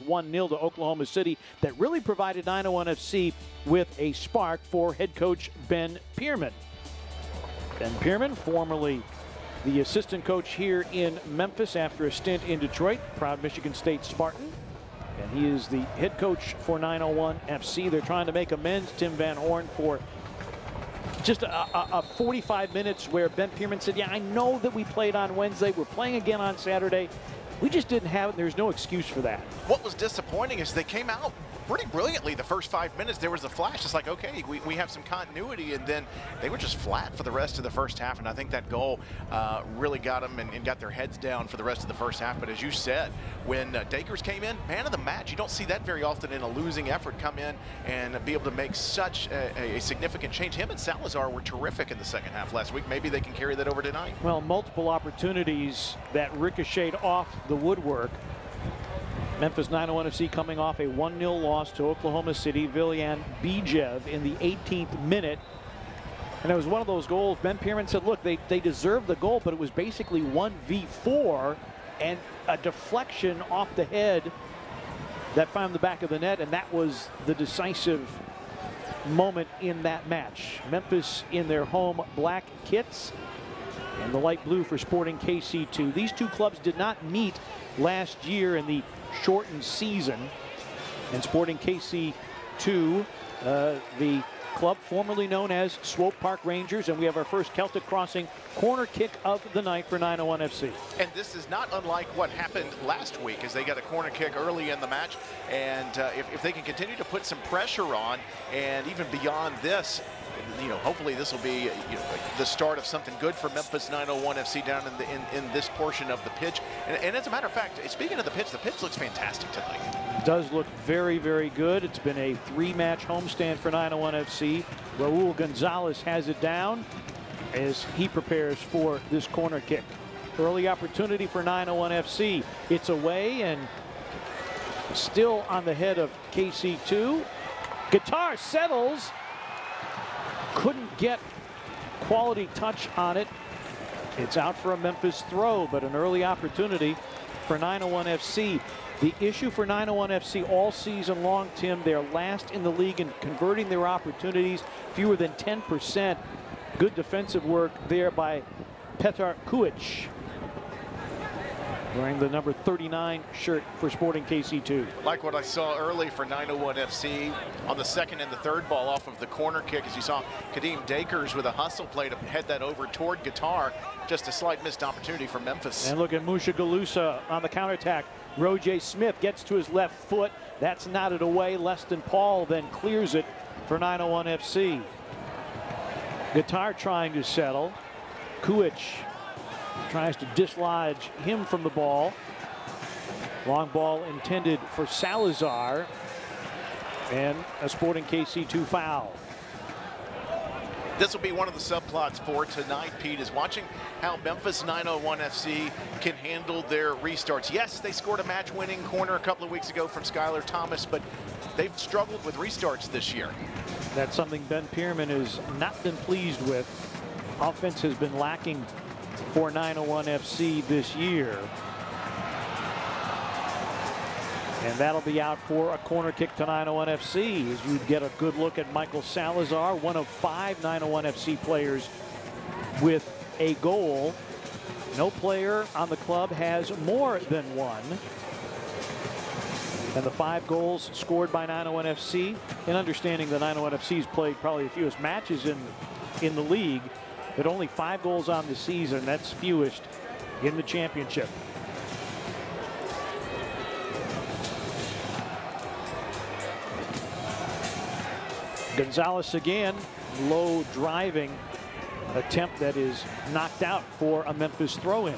1-0 to Oklahoma City that really provided 901 FC with a spark for head coach Ben Pierman. Ben Pierman, formerly the assistant coach here in Memphis after a stint in Detroit, proud Michigan State Spartan. And he is the head coach for 901 FC. They're trying to make amends, Tim Van Horn, for just a 45 minutes where Ben Pierman said, yeah, I know that we played on Wednesday. We're playing again on Saturday. We just didn't have it. There's no excuse for that. What was disappointing is they came out pretty brilliantly the first 5 minutes. There was a flash. It's like, okay, we have some continuity, and then they were just flat for the rest of the first half. And I think that goal really got them and got their heads down for the rest of the first half. But as you said, when Dakers came in, man of the match, you don't see that very often in a losing effort, come in and be able to make such a significant change. Him and Salazar were terrific in the second half last week. Maybe they can carry that over tonight. Well, multiple opportunities that ricocheted off the woodwork. Memphis 901 FC coming off a 1-0 loss to Oklahoma City. Viljan Bijev in the 18th minute. And it was one of those goals. Ben Pierman said, look, they deserved the goal, but it was basically 1v4 and a deflection off the head that found the back of the net, and that was the decisive moment in that match. Memphis in their home black kits and the light blue for Sporting KC2. These two clubs did not meet last year in the shortened season, and Sporting KC2, the club formerly known as Swope Park Rangers, and we have our first Celtic Crossing corner kick of the night for 901 FC. And this is not unlike what happened last week, as they got a corner kick early in the match, and if they can continue to put some pressure on, and even beyond this, you know, hopefully this will be the start of something good for Memphis 901 FC down in this portion of the pitch. And as a matter of fact, speaking of the pitch looks fantastic tonight. It does look very, very good. It's been a 3-match homestand for 901 FC. Raul Gonzalez has it down as he prepares for this corner kick. Early opportunity for 901 FC. It's away and still on the head of KC2. Guitar settles. Couldn't get quality touch on it. It's out for a Memphis throw, but an early opportunity for 901 FC. The issue for 901 FC all season long, Tim, they're last in the league in converting their opportunities, fewer than 10%. Good defensive work there by Petar Kuic, wearing the number 39 shirt for Sporting KC2. Like what I saw early for 901 FC on the second and the third ball off of the corner kick, as you saw Kadeem Dakers with a hustle play to head that over toward Guitar. Just a slight missed opportunity for Memphis. And look at Musha Galusa on the counterattack. Roje Smith gets to his left foot. That's knotted away. Leston Paul then clears it for 901 FC. Guitar trying to settle. Kuic tries to dislodge him from the ball. Long ball intended for Salazar, and a Sporting KC2 foul. This will be one of the subplots for tonight, Pete, is watching how Memphis 901 FC can handle their restarts. Yes, they scored a match-winning corner a couple of weeks ago from Skylar Thomas, but they've struggled with restarts this year. That's something Ben Pierman has not been pleased with. Offense has been lacking for 901 FC this year. And that'll be out for a corner kick to 901 FC as you get a good look at Michael Salazar, one of 5 901 FC players with a goal. No player on the club has more than one. And the 5 goals scored by 901 FC, and understanding the 901 FC's played probably the fewest matches in the league, but only 5 goals on the season. That's fewest in the championship. Gonzalez again, low driving attempt that is knocked out for a Memphis throw-in.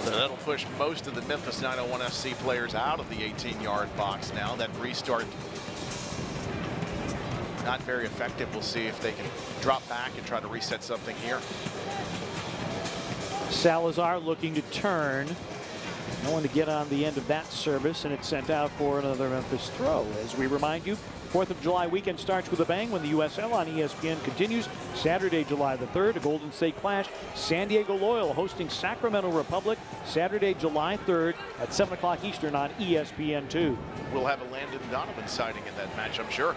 So that'll push most of the Memphis 901 FC players out of the 18-yard box now. That restart not very effective. We'll see if they can drop back and try to reset something here. Salazar looking to turn. No one to get on the end of that service, and it's sent out for another Memphis throw. As we remind you, 4th of July weekend starts with a bang when the USL on ESPN continues. Saturday, July the 3rd, a Golden State Clash. San Diego Loyal hosting Sacramento Republic. Saturday, July 3rd at 7 o'clock Eastern on ESPN2. We'll have a Landon Donovan sighting in that match, I'm sure.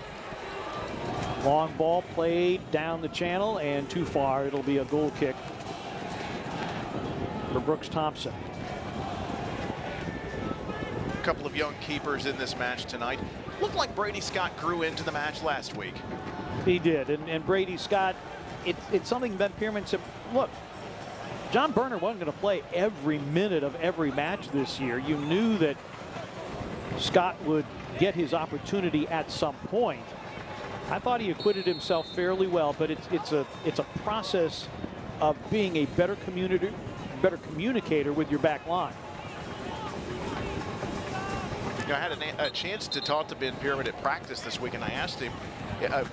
Long ball played down the channel and too far. It'll be a goal kick for Brooks Thompson. A couple of young keepers in this match tonight. Looked like Brady Scott grew into the match last week. He did, and Brady Scott, it's something Ben Pierman said, look, John Berner wasn't going to play every minute of every match this year. You knew that Scott would get his opportunity at some point. I thought he acquitted himself fairly well, but it's a process of being a better communicator with your back line. I had a chance to talk to Ben Pierman at practice this week, and I asked him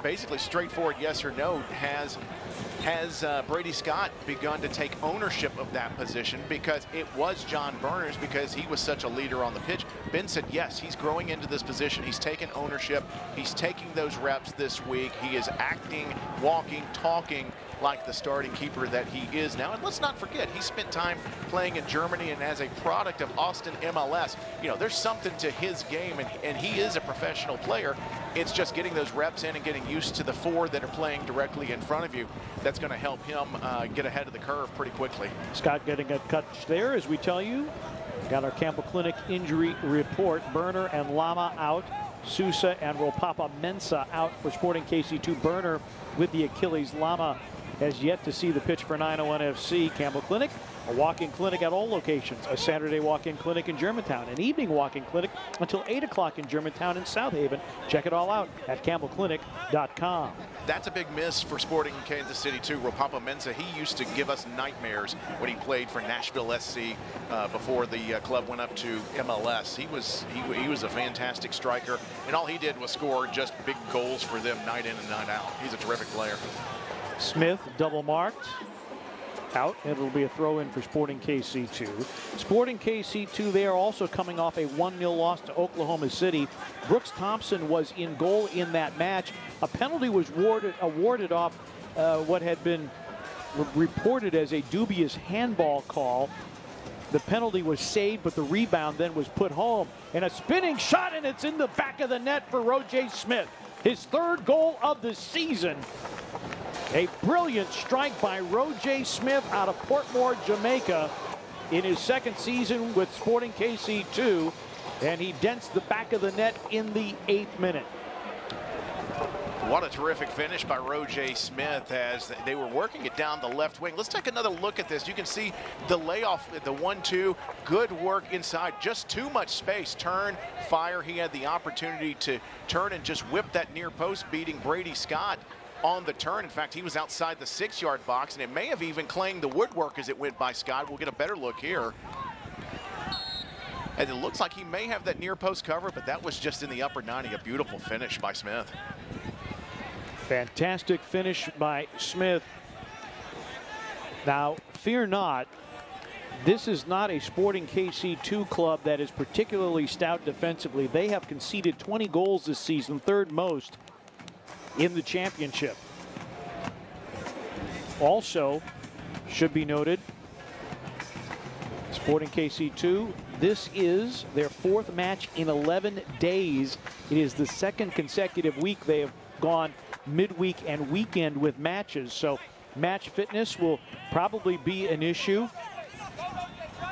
basically straightforward yes or no, has Brady Scott begun to take ownership of that position, because it was John Berner's, because he was such a leader on the pitch. Ben said yes, he's growing into this position. He's taken ownership. He's taking those reps this week. He is acting, walking, talking like the starting keeper that he is now. And let's not forget, he spent time playing in Germany, and as a product of Austin MLS, you know, there's something to his game, and he is a professional player. It's just getting those reps in and getting used to the four that are playing directly in front of you. That's going to help him get ahead of the curve pretty quickly. Scott getting a cut there, as we tell you. Got our Campbell Clinic injury report. Berner and Lama out. Sousa and Ropapa Mensah out for Sporting KC2. Berner with the Achilles. Lama has yet to see the pitch for 901 FC. Campbell Clinic, a walk-in clinic at all locations. A Saturday walk-in clinic in Germantown. An evening walk-in clinic until 8 o'clock in Germantown and South Haven. Check it all out at campbellclinic.com. That's a big miss for Sporting in Kansas City, too. Ropapa Mensah, he used to give us nightmares when he played for Nashville SC before the club went up to MLS. He was a fantastic striker, and all he did was score just big goals for them night in and night out. He's a terrific player. Smith double marked out. It'll be a throw in for Sporting KC2. Sporting KC2, they are also coming off a 1-0 loss to Oklahoma City. Brooks Thompson was in goal in that match. A penalty was awarded off what had been reported as a dubious handball call. The penalty was saved, but the rebound then was put home. And a spinning shot, and it's in the back of the net for Roger Smith. His third goal of the season. A brilliant strike by Roger Smith out of Portmore, Jamaica in his second season with Sporting KC2, and he dents the back of the net in the 8th minute. What a terrific finish by Roger Smith as they were working it down the left wing. Let's take another look at this. You can see the layoff, the 1-2, good work inside, just too much space. Turn, fire. He had the opportunity to turn and just whip that near post, beating Brady Scott on the turn. In fact, he was outside the 6-yard box, and it may have even clanged the woodwork as it went by Scott. We'll get a better look here. And it looks like he may have that near post cover, but that was just in the upper 90. A beautiful finish by Smith. Fantastic finish by Smith. Now, fear not, this is not a Sporting KC2 club that is particularly stout defensively. They have conceded 20 goals this season, third most in the championship. Also, should be noted, Sporting KC2, this is their 4th match in 11 days. It is the 2nd consecutive week they have gone midweek and weekend with matches, so match fitness will probably be an issue.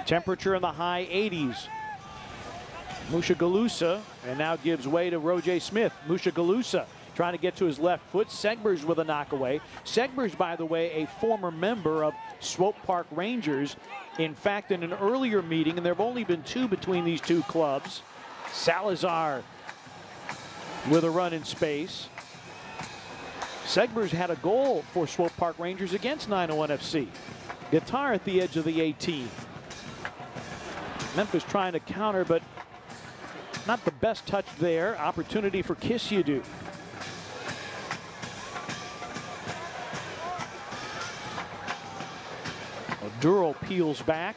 Temperature in the high 80s. Musha Galusa, and now gives way to Roger Smith. Musha Galusa trying to get to his left foot. Segbers with a knockaway. Segbers, by the way, a former member of Swope Park Rangers. In fact, in an earlier meeting, and there have only been 2 between these two clubs, Salazar with a run in space. Segbers had a goal for Swope Park Rangers against 901 FC. Guitar at the edge of the 18. Memphis trying to counter, but not the best touch there. Opportunity for Kisyadu. Duro peels back.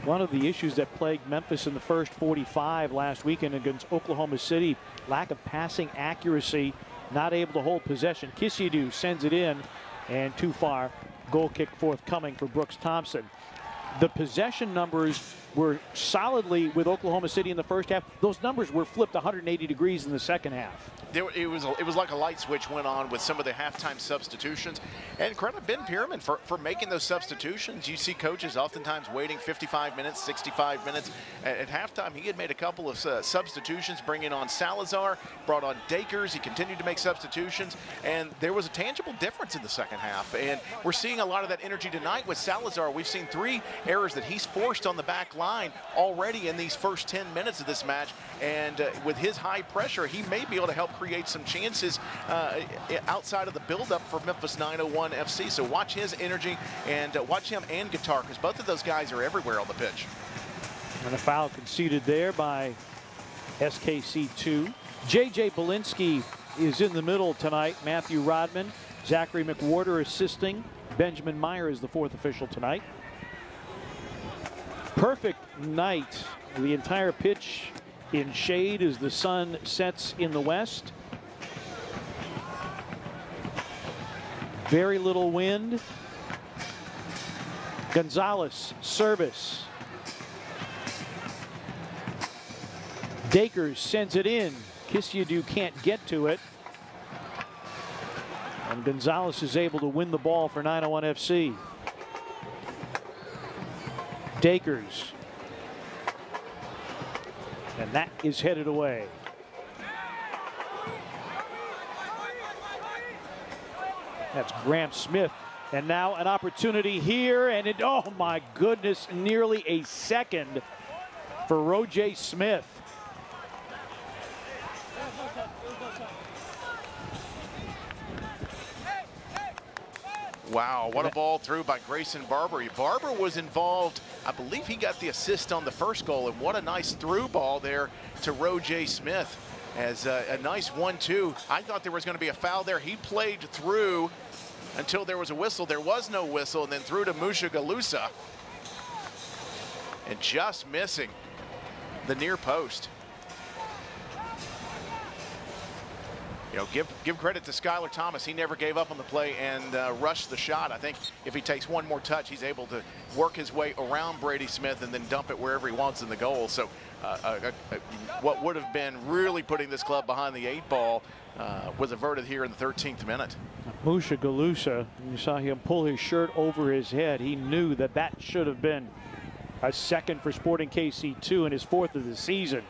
One of the issues that plagued Memphis in the first 45 last weekend against Oklahoma City, lack of passing accuracy, not able to hold possession. Kisiadu sends it in, and too far. Goal kick forthcoming for Brooks Thompson. The possession numbers were solidly with Oklahoma City in the first half. Those numbers were flipped 180 degrees in the second half. It was like a light switch went on with some of the halftime substitutions. And credit Ben Pierman for making those substitutions. You see coaches oftentimes waiting 55 minutes, 65 minutes. At halftime, he had made a couple of substitutions, bringing on Salazar, brought on Dakers. He continued to make substitutions. And there was a tangible difference in the second half. And we're seeing a lot of that energy tonight with Salazar. We've seen 3 errors that he's forced on the back line already in these first 10 minutes of this match. And with his high pressure, he may be able to help create some chances outside of the buildup for Memphis 901 FC. So watch his energy and watch him and Guitar, because both of those guys are everywhere on the pitch. And a foul conceded there by SKC2. J.J. Belinsky is in the middle tonight. Matthew Rodman, Zachary McWhorter assisting. Benjamin Meyer is the 4th official tonight. Perfect night. The entire pitch in shade as the sun sets in the west. Very little wind. Gonzalez, service. Dakers sends it in. Kisiadu can't get to it. And Gonzalez is able to win the ball for 901 FC. Dakers. And that is headed away. That's Graham Smith. And now an opportunity here. And it, oh my goodness, nearly a second for Ro'Jay Smith. Wow, what a ball through by Grayson Barber. Barber was involved. I believe he got the assist on the first goal, and what a nice through ball there to Ro'Jay Smith as a nice 1-2. I thought there was going to be a foul there. He played through until there was a whistle. There was no whistle, and then through to Musha Galusa. And just missing the near post. You know, give credit to Skylar Thomas. He never gave up on the play and rushed the shot. I think if he takes one more touch, he's able to work his way around Brady Smith and then dump it wherever he wants in the goal. So what would have been really putting this club behind the 8 ball was averted here in the 13th minute. Musha Galusa, you saw him pull his shirt over his head. He knew that that should have been a second for Sporting KC2 and his 4th of the season.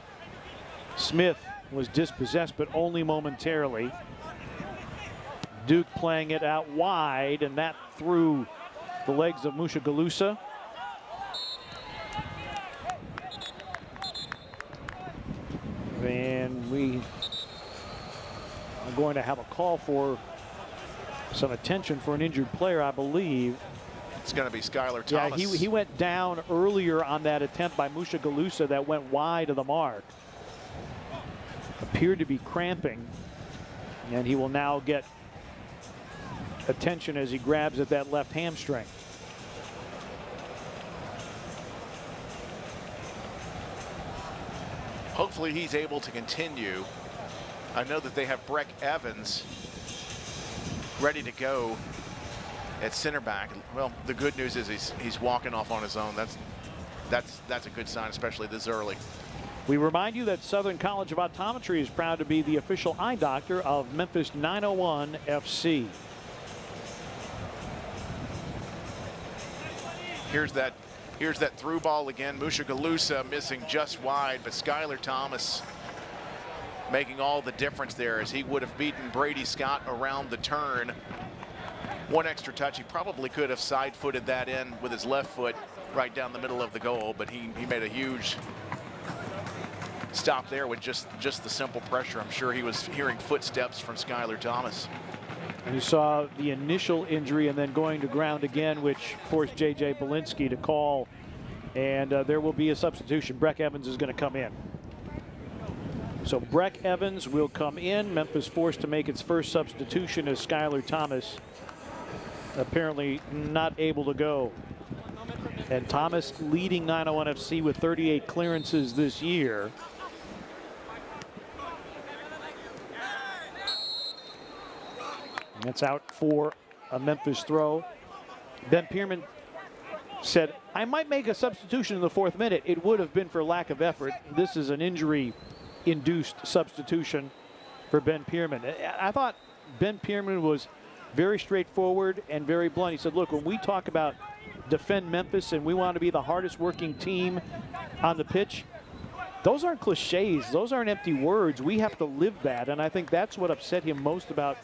Smith was dispossessed, but only momentarily. Duke playing it out wide, and that through the legs of Musha Galusa. And we are going to have a call for some attention for an injured player, I believe. It's going to be Skylar Thomas. Yeah, he went down earlier on that attempt by Musha Galusa that went wide of the mark. Appeared to be cramping, and he will now get attention as he grabs at that left hamstring. Hopefully he's able to continue. I know that they have Breck Evans ready to go at center back. Well, the good news is he's walking off on his own. That's a good sign, especially this early. We remind you that Southern College of Optometry is proud to be the official eye doctor of Memphis 901 FC. Here's that through ball again. Musha Galusa missing just wide, but Skylar Thomas making all the difference there as he would have beaten Brady Scott around the turn. One extra touch. He probably could have side-footed that in with his left foot right down the middle of the goal, but he made a huge stop there with just the simple pressure. I'm sure he was hearing footsteps from Skylar Thomas. And you saw the initial injury and then going to ground again, which forced J.J. Belinsky to call. And there will be a substitution. Breck Evans is going to come in. So Breck Evans will come in. Memphis forced to make its first substitution as Skylar Thomas apparently not able to go. And Thomas leading 901 FC with 38 clearances this year. That's out for a Memphis throw. Ben Pierman said, I might make a substitution in the 4th minute. It would have been for lack of effort. This is an injury-induced substitution for Ben Pierman. I thought Ben Pierman was very straightforward and very blunt. He said, look, when we talk about defend Memphis and we want to be the hardest working team on the pitch, those aren't cliches. Those aren't empty words. We have to live that. And I think that's what upset him most about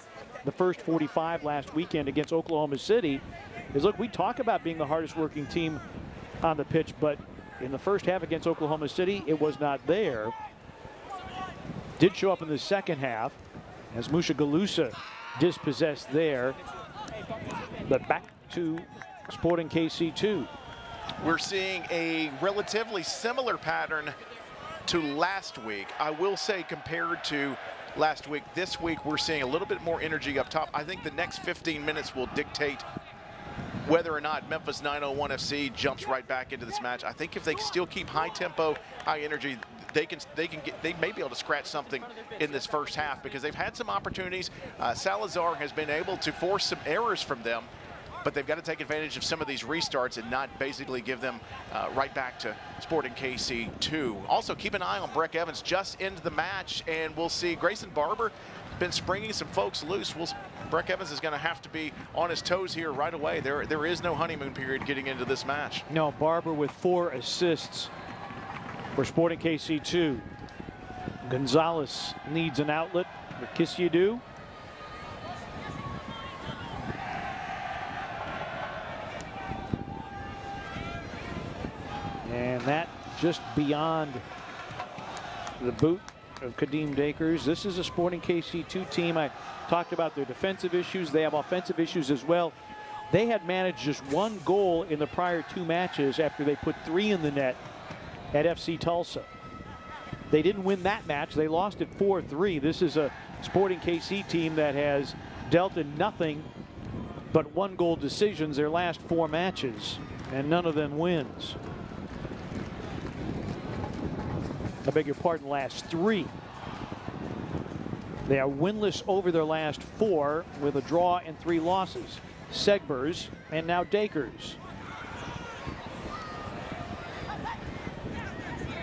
the first 45 last weekend against Oklahoma City is, look, we talk about being the hardest working team on the pitch, but in the first half against Oklahoma City, it was not there. Did show up in the second half as Musha Galusa dispossessed there. But back to Sporting KC2. We're seeing a relatively similar pattern to last week. I will say compared to last week, this week we're seeing a little bit more energy up top. I think the next 15 minutes will dictate whether or not Memphis 901 FC jumps right back into this match. I think if they still keep high tempo, high energy, they may be able to scratch something in this first half because they've had some opportunities. Salazar has been able to force some errors from them, but they've got to take advantage of some of these restarts and not basically give them right back to Sporting KC2. Also, keep an eye on Breck Evans just into the match, and we'll see Grayson Barber been springing some folks loose. Breck Evans is going to have to be on his toes here right away. There is no honeymoon period getting into this match. No, Barber with 4 assists for Sporting KC2. Gonzalez needs an outlet for Kissiadu. And that just beyond the boot of Kadeem Dakers. This is a Sporting KC2 team. I talked about their defensive issues. They have offensive issues as well. They had managed just 1 goal in the prior 2 matches after they put 3 in the net at FC Tulsa. They didn't win that match. They lost it 4-3. This is a Sporting KC team that has dealt in nothing but 1-goal decisions their last 4 matches, and none of them wins. I beg your pardon, last 3. They are winless over their last 4 with a draw and 3 losses. Segbers and now Dakers.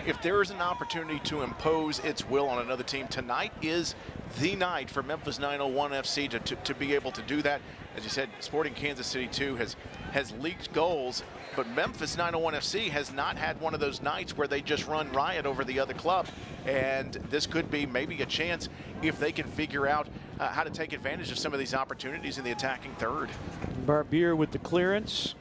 If there is an opportunity to impose its will on another team, tonight is the night for Memphis 901 FC to be able to do that. As you said, Sporting Kansas City 2 has leaked goals, but Memphis 901 FC has not had one of those nights where they just run riot over the other club. And this could be maybe a chance if they can figure out how to take advantage of some of these opportunities in the attacking third. Barbier with the clearance.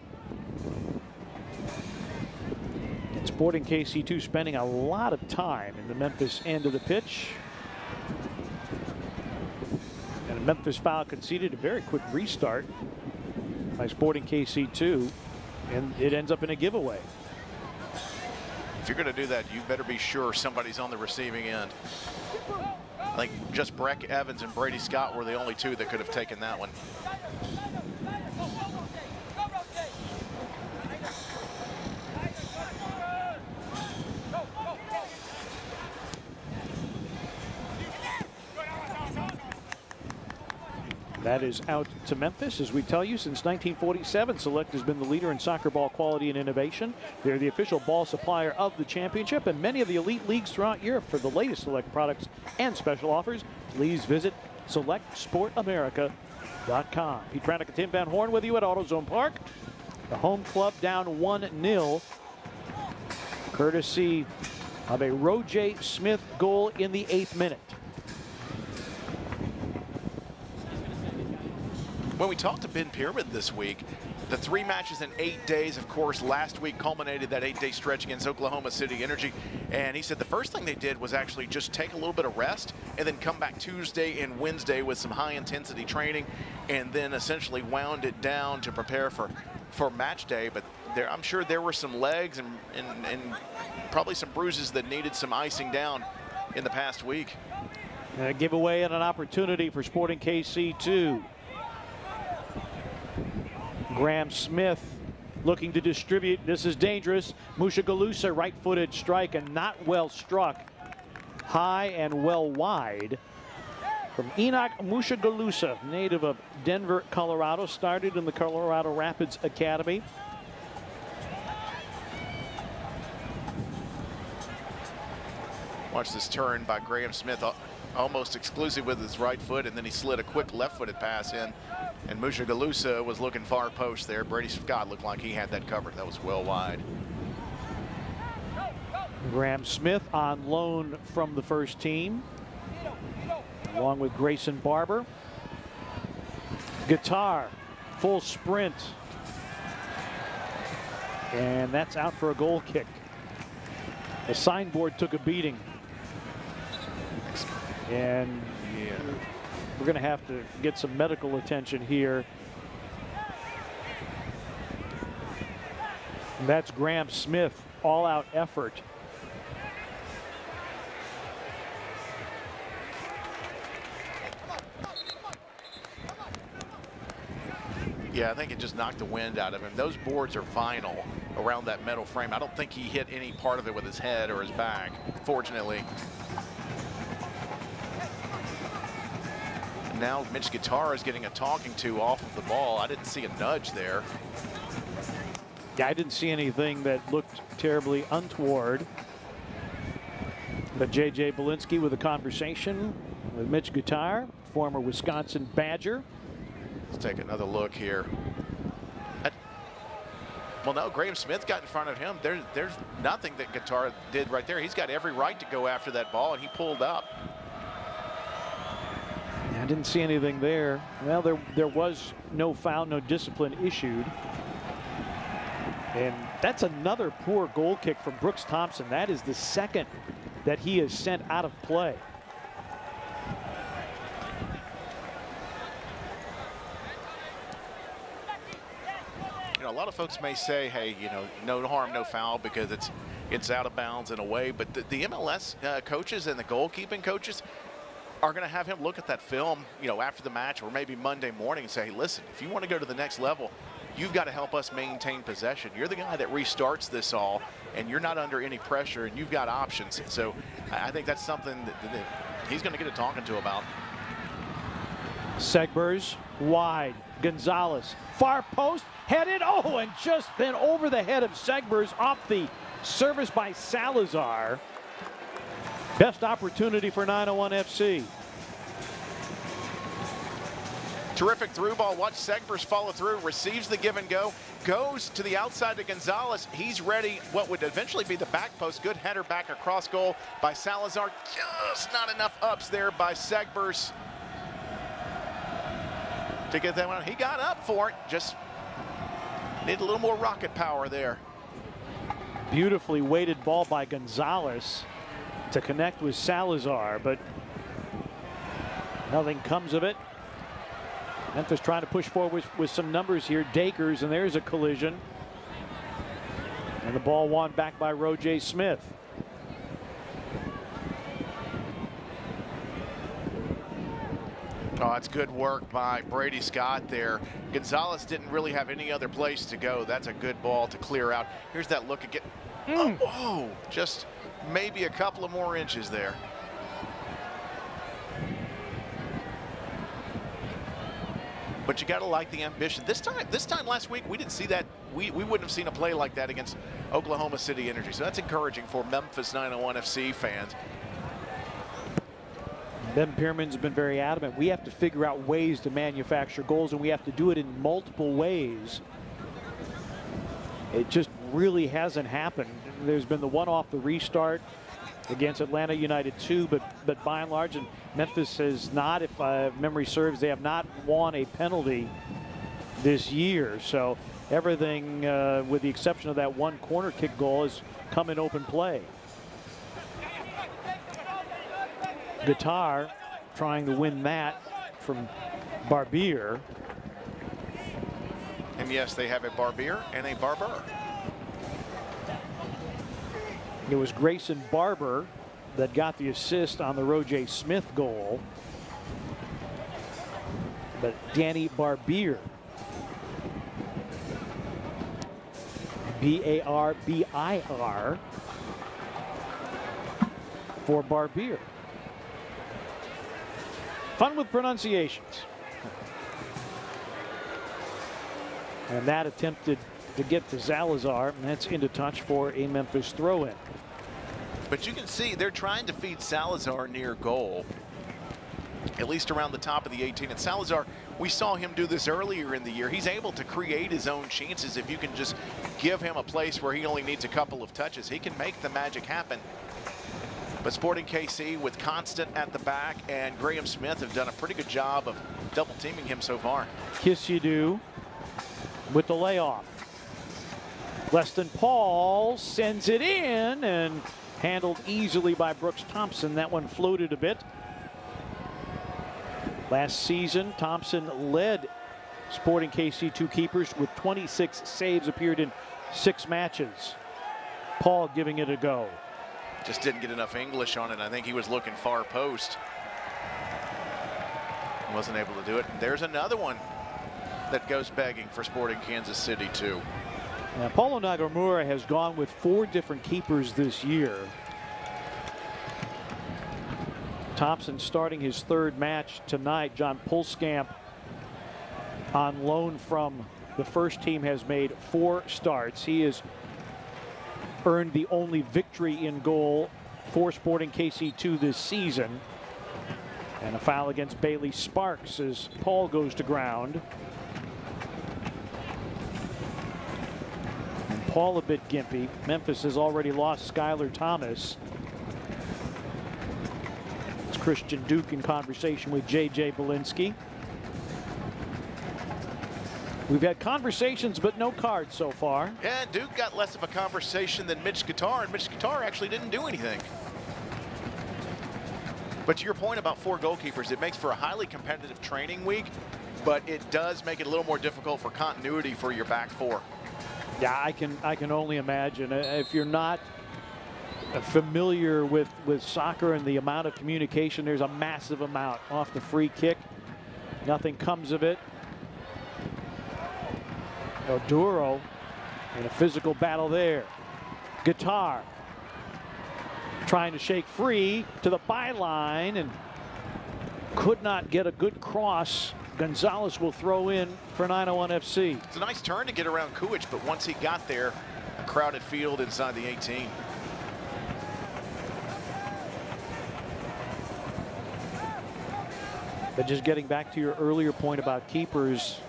And Sporting KC2 spending a lot of time in the Memphis end of the pitch. And a Memphis foul conceded, a very quick restart by Sporting KC2, and it ends up in a giveaway. If you're going to do that, you better be sure somebody's on the receiving end. I think just Breck Evans and Brady Scott were the only 2 that could have taken that one. That is out to Memphis. As we tell you, since 1947, Select has been the leader in soccer ball quality and innovation. They're the official ball supplier of the championship and many of the elite leagues throughout Europe. For the latest Select products and special offers, please visit SelectSportAmerica.com. Pete Tranick and Tim Van Horn with you at AutoZone Park. The home club down 1-0, courtesy of a Roger Smith goal in the 8th minute. When we talked to Ben Pierman this week, the 3 matches in 8 days, of course, last week culminated that 8-day stretch against Oklahoma City Energy. And he said the first thing they did was actually just take a little bit of rest and then come back Tuesday and Wednesday with some high-intensity training, and then essentially wound it down to prepare for match day. But I'm sure there were some legs and probably some bruises that needed some icing down in the past week. A giveaway and an opportunity for Sporting KC2. Graham Smith looking to distribute. This is dangerous. Mushagalusa, right-footed strike, and not well struck. High and well wide. From Enoch Mushagalusa, native of Denver, Colorado, started in the Colorado Rapids Academy. Watch this turn by Graham Smith, almost exclusive with his right foot, and then he slid a quick left-footed pass in. And Mushagalusa was looking far post there. Brady Scott looked like he had that covered. That was well wide. Graham Smith on loan from the first team, along with Grayson Barber. Guitar, full sprint. And that's out for a goal kick. The signboard took a beating. And we're going to have to get some medical attention here. And that's Graham Smith, all-out effort. Yeah, I think it just knocked the wind out of him. Those boards are vinyl around that metal frame. I don't think he hit any part of it with his head or his back, fortunately. Now Mitch Guitar is getting a talking to off of the ball. I didn't see a nudge there. Yeah, I didn't see anything that looked terribly untoward. But J.J. Belinsky with a conversation with Mitch Guitar, former Wisconsin Badger. Let's take another look here. Well, no, Graham Smith got in front of him. There's nothing that Guitar did right there. He's got every right to go after that ball, and he pulled up. I didn't see anything there. Well, there was no foul, no discipline issued. And that's another poor goal kick from Brooks Thompson. That is the second that he has sent out of play. You know, a lot of folks may say, hey, you know, no harm, no foul because it's out of bounds in a way. But the MLS coaches and the goalkeeping coaches are going to have him look at that film, you know, after the match or maybe Monday morning and say, hey, listen, if you want to go to the next level, you've got to help us maintain possession. You're the guy that restarts this all, and you're not under any pressure, and you've got options. So I think that's something that he's going to get a talking to about. Segbers wide. Gonzalez, far post, headed. Oh, and just then over the head of Segbers off the service by Salazar. Best opportunity for 901 FC. Terrific through ball. Watch Segbers follow through, receives the give and go, goes to the outside to Gonzalez. He's ready. What would eventually be the back post. Good header back across goal by Salazar. Just not enough ups there by Segbers to get that one. He got up for it. Just need a little more rocket power there. Beautifully weighted ball by Gonzalez to connect with Salazar, but nothing comes of it. Memphis trying to push forward with some numbers here. Dakers, and there's a collision. And the ball won back by Roger Smith. Oh, that's good work by Brady Scott there. Gonzalez didn't really have any other place to go. That's a good ball to clear out. Here's that look again. Oh, just maybe a couple of more inches there. But you got to like the ambition. This time last week, we didn't see that. We wouldn't have seen a play like that against Oklahoma City Energy. So that's encouraging for Memphis 901 FC fans. Ben Pierman's been very adamant. We have to figure out ways to manufacture goals, and we have to do it in multiple ways. It just really hasn't happened. There's been the one off the restart against Atlanta United 2, but by and large, and Memphis has not, if memory serves, they have not won a penalty this year. So everything, with the exception of that one corner kick goal, has come in open play. Guitar trying to win that from Barbier. And yes, they have a Barbier and a Barber. It was Grayson Barber that got the assist on the Roger Smith goal. But Danny Barbier Barbir for Barbier. Fun with pronunciations. And that attempted to get to Salazar, and that's into touch for a Memphis throw-in. But you can see they're trying to feed Salazar near goal, at least around the top of the 18. And Salazar, we saw him do this earlier in the year. He's able to create his own chances. If you can just give him a place where he only needs a couple of touches, he can make the magic happen. But Sporting KC with Constant at the back and Graham Smith have done a pretty good job of double teaming him so far. Kiss you do with the layoff. Weston Paul sends it in and handled easily by Brooks Thompson. That one floated a bit. Last season, Thompson led Sporting KC 2 keepers with 26 saves, appeared in 6 matches. Paul giving it a go. Just didn't get enough English on it. I think he was looking far post. Wasn't able to do it. There's another one that goes begging for Sporting Kansas City too. Now, Paulo Nagamura has gone with 4 different keepers this year. Thompson starting his 3rd match tonight. John Pulskamp on loan from the first team has made 4 starts. He has earned the only victory in goal for Sporting KC2 this season. And a foul against Bailey Sparks as Paul goes to ground. And Paul a bit gimpy. Memphis has already lost Skylar Thomas. It's Christian Duke in conversation with J.J. Belinsky. We've had conversations, but no cards so far. Yeah, Duke got less of a conversation than Mitch Guitar, and Mitch Guitar actually didn't do anything. But to your point about 4 goalkeepers, it makes for a highly competitive training week, but it does make it a little more difficult for continuity for your back 4. Yeah, I can only imagine. If you're not familiar with soccer and the amount of communication, there's a massive amount off the free kick. Nothing comes of it. Oduro in a physical battle there. Guitar trying to shake free to the byline and could not get a good cross. Gonzalez will throw in for 901 FC. It's a nice turn to get around Kuich, but once he got there, a crowded field inside the 18. But just getting back to your earlier point about keepers,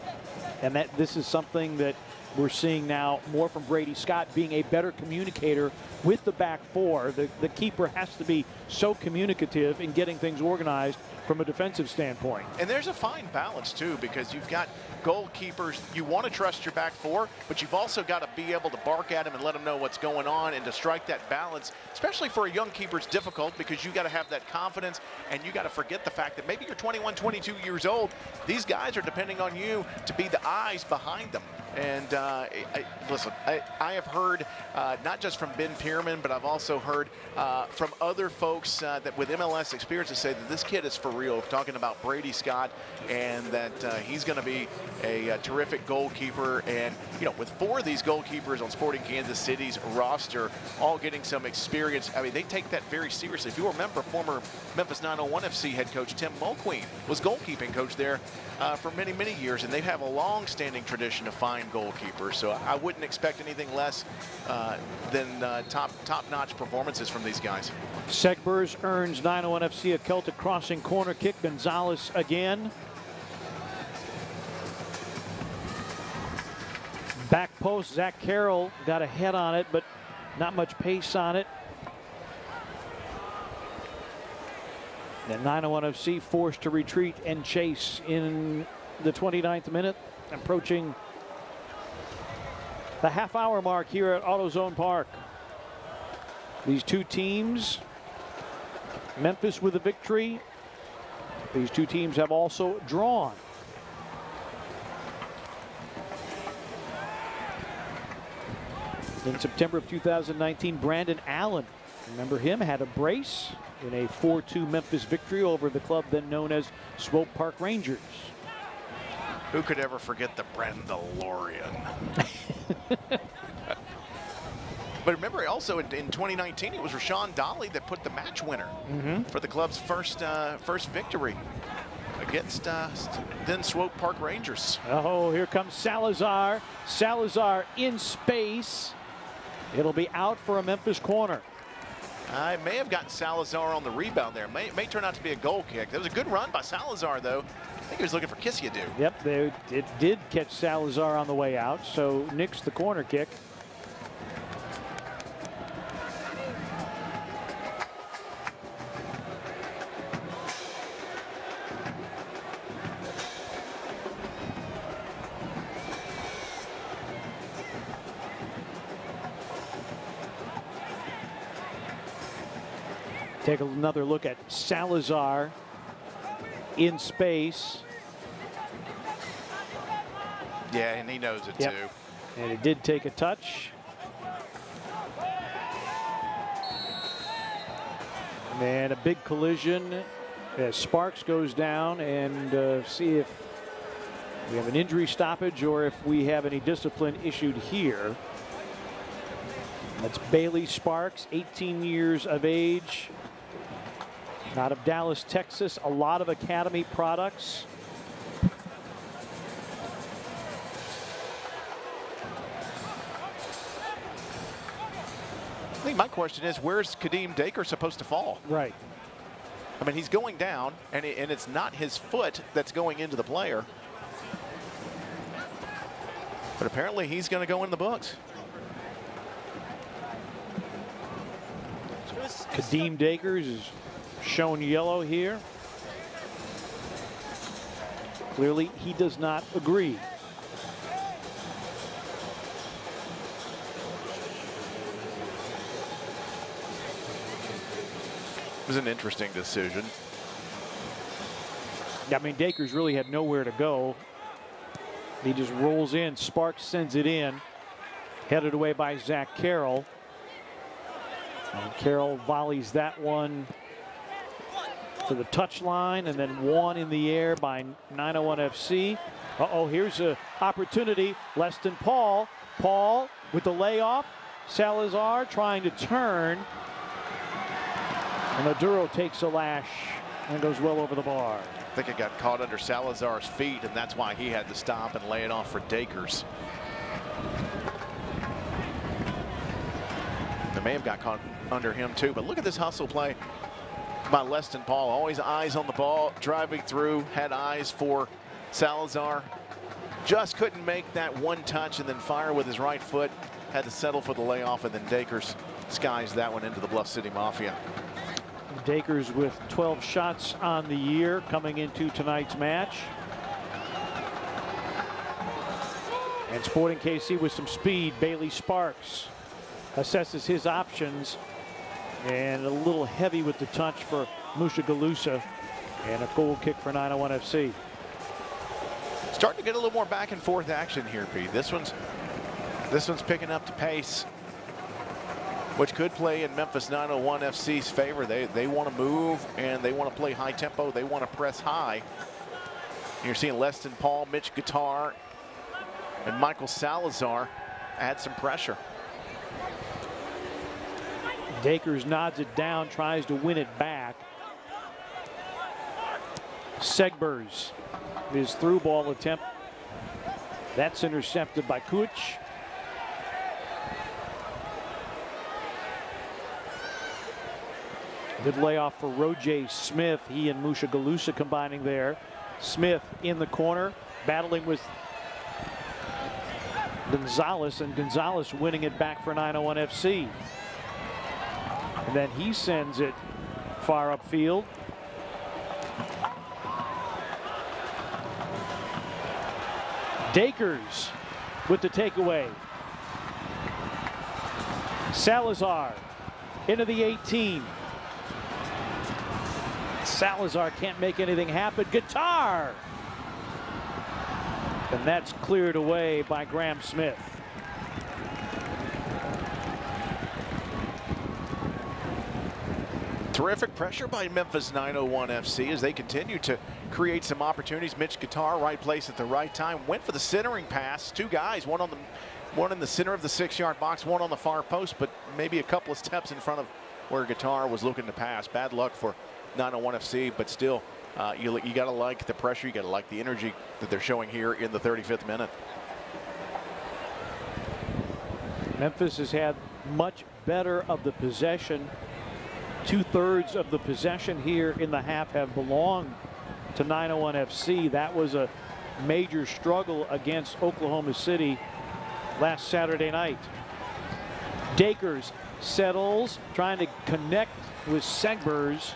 and that this is something that we're seeing now more from Brady Scott, being a better communicator with the back 4. The keeper has to be so communicative in getting things organized from a defensive standpoint. And there's a fine balance too, because you've got goalkeepers, you want to trust your back 4, but you've also got to be able to bark at them and let them know what's going on, and to strike that balance, especially for a young keeper, it's difficult because you got to have that confidence, and you got to forget the fact that maybe you're 21, 22 years old. These guys are depending on you to be the eyes behind them. And listen, I have heard not just from Ben Pierman, but I've also heard from other folks that with MLS experience to say that this kid is for real, talking about Brady Scott, and that he's going to be a terrific goalkeeper. And, you know, with 4 of these goalkeepers on Sporting Kansas City's roster, all getting some experience, I mean, they take that very seriously. If you remember, former Memphis 901 FC head coach Tim Mulqueen was goalkeeping coach there for many, many years, and they have a long-standing tradition of fine goalkeepers. So I wouldn't expect anything less than top-notch performances from these guys. Segbers earns 901 FC a Celtic crossing corner kick. Gonzalez again. Back post, Zach Carroll got a head on it, but not much pace on it. And 901 FC forced to retreat and chase in the 29th minute, approaching the half-hour mark here at AutoZone Park. These 2 teams, Memphis with a victory. These 2 teams have also drawn. In September of 2019, Brandon Allen, remember him, had a brace in a 4-2 Memphis victory over the club then known as Swope Park Rangers. Who could ever forget the Brandalorian? But remember, also in 2019, it was Rashawn Dolly that put the match winner for the club's first victory against then Swope Park Rangers. Oh, here comes Salazar. Salazar in space. It'll be out for a Memphis corner. I may have gotten Salazar on the rebound there. May turn out to be a goal kick. That was a good run by Salazar, though. I think he was looking for Kissiadu. Yep, it did catch Salazar on the way out, so nixed the corner kick. Take another look at Salazar in space. Yeah, and he knows it Yep. too. And it did take a touch. And a big collision as Sparks goes down, and see if we have an injury stoppage or if we have any discipline issued here. That's Bailey Sparks, 18 years of age. Out of Dallas, Texas, a lot of academy products. I think my question is, where's Kadeem Daker supposed to fall? Right. I mean, he's going down, and it's not his foot that's going into the player. But apparently he's going to go in the books. Kadeem Dakers is shown yellow here. Clearly, he does not agree. It was an interesting decision. I mean, Dakers really had nowhere to go. He just rolls in. Sparks sends it in. Headed away by Zach Carroll. And Carroll volleys that one to the touchline, and then one in the air by 901 FC. Uh-oh, here's an opportunity. Leston Paul. Paul with the layoff. Salazar trying to turn. And Maduro takes a lash and goes well over the bar. I think it got caught under Salazar's feet, and that's why he had to stop and lay it off for Dakers. They may have got caught under him too, but look at this hustle play by Leston Paul. Always eyes on the ball, driving through, had eyes for Salazar. Just couldn't make that one touch and then fire with his right foot. Had to settle for the layoff, and then Dakers skies that one into the Bluff City Mafia. Dakers with 12 shots on the year coming into tonight's match. And Sporting KC with some speed. Bailey Sparks assesses his options, and a little heavy with the touch for Musha Galusa, and a goal kick for 901 FC. Starting to get a little more back and forth action here, Pete. This one's picking up the pace, which could play in Memphis 901 FC's favor. They want to move, and they want to play high tempo. They want to press high. You're seeing Leston Paul, Mitch Guitar, and Michael Salazar add some pressure. Dakers nods it down, tries to win it back. Segbers, his through ball attempt. That's intercepted by Kuch. Good layoff for Roger Smith. He and Musha Galusa combining there. Smith in the corner, battling with Gonzalez, and Gonzalez winning it back for 901 FC. And then he sends it far upfield. Dakers with the takeaway. Salazar into the 18. Salazar can't make anything happen. Guitar! And that's cleared away by Graham Smith. Terrific pressure by Memphis 901 FC as they continue to create some opportunities. Mitch Guitar, right place at the right time, went for the centering pass. Two guys, one in the center of the 6-yard box, one on the far post, but maybe a couple of steps in front of where Guitar was looking to pass. Bad luck for 901 FC, but still, you got to like the pressure. You got to like the energy that they're showing here in the 35th minute. Memphis has had much better of the possession. 2/3 of the possession here in the half have belonged to 901 FC. That was a major struggle against Oklahoma City last Saturday night. Dakers settles, trying to connect with Segbers,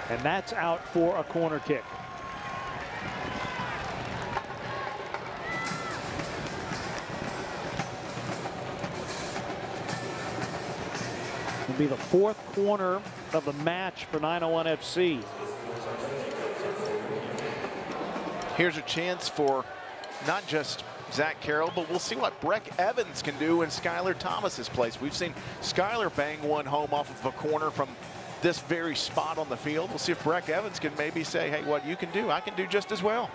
and that's out for a corner kick. It'll be the 4th corner of the match for 901 FC. Here's a chance for not just Zach Carroll, but we'll see what Breck Evans can do in Skylar Thomas's place. We've seen Skylar bang one home off of a corner from this very spot on the field. We'll see if Breck Evans can maybe say, hey, what you can do, I can do just as well.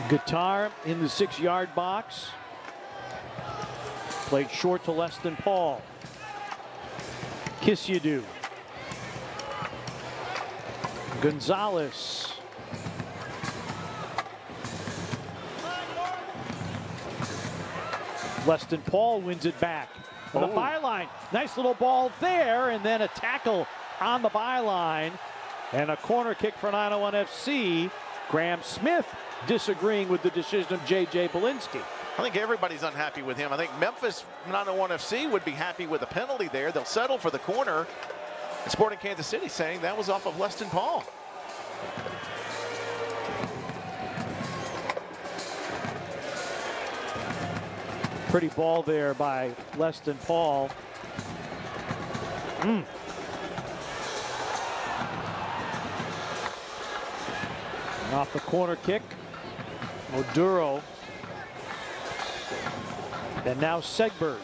Guitar in the 6-yard box. Played short to Leston Paul. Kiss you do. Gonzalez. Leston Paul wins it back. On the byline. Nice little ball there, and then a tackle on the byline. And a corner kick for 901 FC. Graham Smith disagreeing with the decision of J.J. Belinsky. I think everybody's unhappy with him. I think Memphis 901 FC would be happy with a penalty there. They'll settle for the corner. And Sporting Kansas City saying that was off of Leston Paul. Pretty ball there by Leston Paul. Off the corner kick, Oduro. And now Segbers.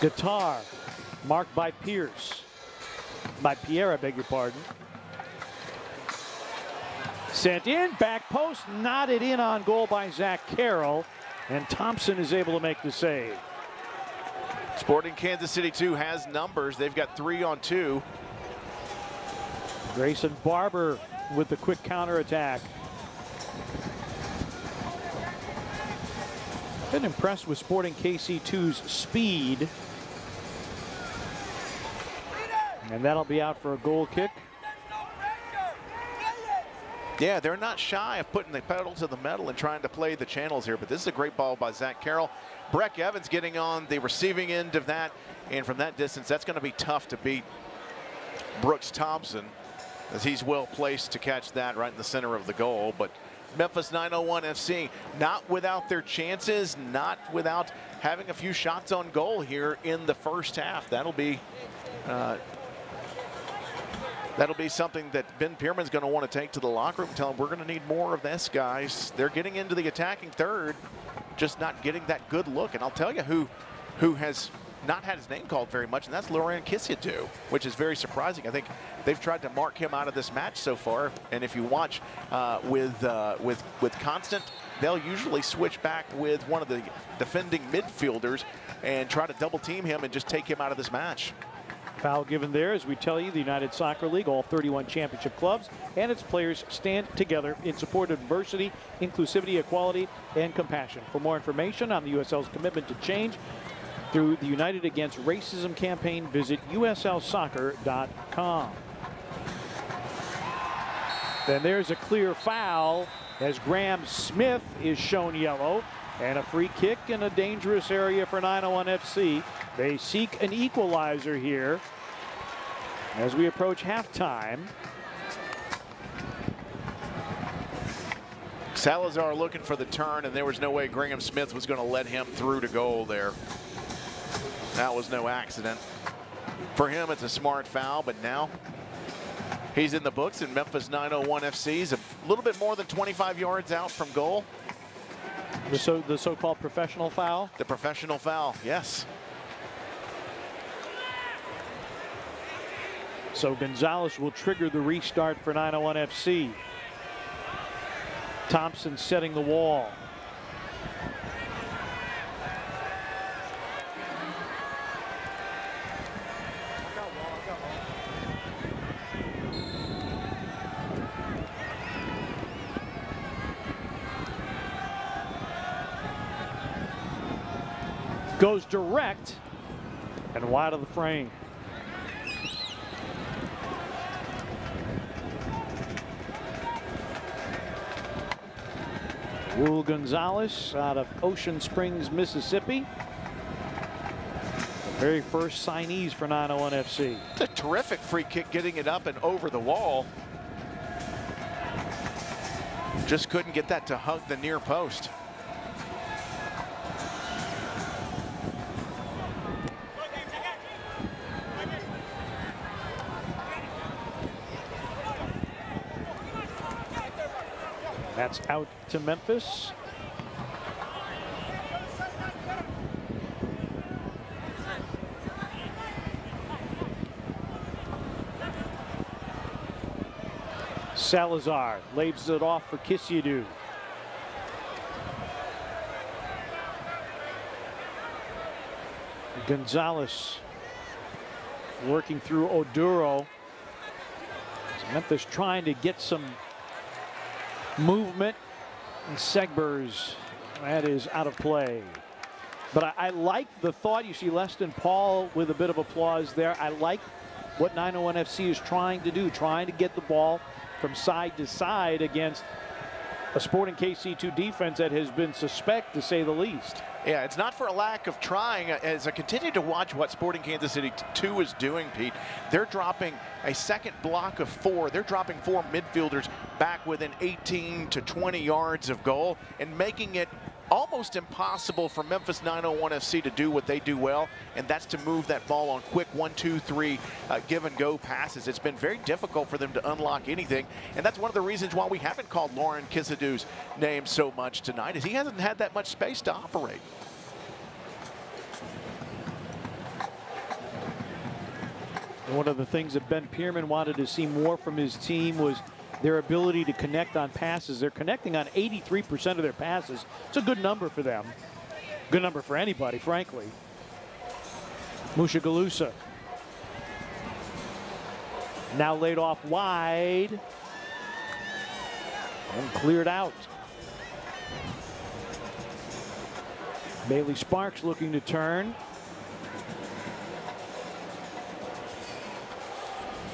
Guitar, marked by Pierre, I beg your pardon. Sent in, back post, knotted in on goal by Zach Carroll, and Thompson is able to make the save. Sporting Kansas City 2 has numbers. They've got 3-on-2. Grayson Barber with the quick counterattack. Been impressed with Sporting KC2's speed. And that'll be out for a goal kick. Yeah, they're not shy of putting the pedal to the metal and trying to play the channels here, but this is a great ball by Zach Carroll. Breck Evans getting on the receiving end of that, and from that distance, that's going to be tough to beat Brooks Thompson, as he's well placed to catch that right in the center of the goal. But Memphis 901 FC not without their chances, not without having a few shots on goal here in the first half. That'll be something that Ben Pierman's going to want to take to the locker room and tell them we're going to need more of this, guys. They're getting into the attacking third, just not getting that good look. And I'll tell you who has not had his name called very much, and that's Laurent Kissiadou, which is very surprising. I think they've tried to mark him out of this match so far. And if you watch with Constant, they'll usually switch back with one of the defending midfielders and try to double team him and just take him out of this match. Foul given there, as we tell you, the United Soccer League, all 31 championship clubs and its players stand together in support of diversity, inclusivity, equality, and compassion. For more information on the USL's commitment to change through the United Against Racism campaign, visit uslsoccer.com. Then there's a clear foul as Graham Smith is shown yellow, and a free kick in a dangerous area for 901 FC. They seek an equalizer here as we approach halftime. Salazar looking for the turn, and there was no way Graham Smith was going to let him through to goal there. That was no accident. For him, it's a smart foul, but now he's in the books, and Memphis 901 FC is a little bit more than 25 yards out from goal. The so-called professional foul? The professional foul, yes. So Gonzalez will trigger the restart for 901 FC. Thompson setting the wall. Goes direct and wide of the frame. Raul Gonzalez out of Ocean Springs, Mississippi. The very first signees for 901 FC. It's a terrific free kick, getting it up and over the wall. Just couldn't get that to hug the near post. That's out to Memphis. Salazar lays it off for Kisiadu. Gonzalez working through Oduro. So Memphis trying to get some movement, and Segbers, that is out of play. But I like the thought. You see Leston Paul with a bit of applause there. I like what 901 FC is trying to do, trying to get the ball from side to side against a Sporting KC2 defense that has been suspect, to say the least. Yeah, it's not for a lack of trying. As I continue to watch what Sporting Kansas City 2 is doing, Pete, they're dropping a second block of 4. They're dropping 4 midfielders back within 18 to 20 yards of goal and making it almost impossible for Memphis 901 FC to do what they do well, and that's to move that ball on quick 1, 2, 3 give and go passes. It's been very difficult for them to unlock anything, and that's one of the reasons why we haven't called Lauren Kisiadu's name so much tonight, is he hasn't had that much space to operate. One of the things that Ben Pierman wanted to see more from his team was their ability to connect on passes. They're connecting on 83% of their passes. It's a good number for them. Good number for anybody, frankly. Mushagalusa. Now laid off wide. And cleared out. Bailey Sparks looking to turn.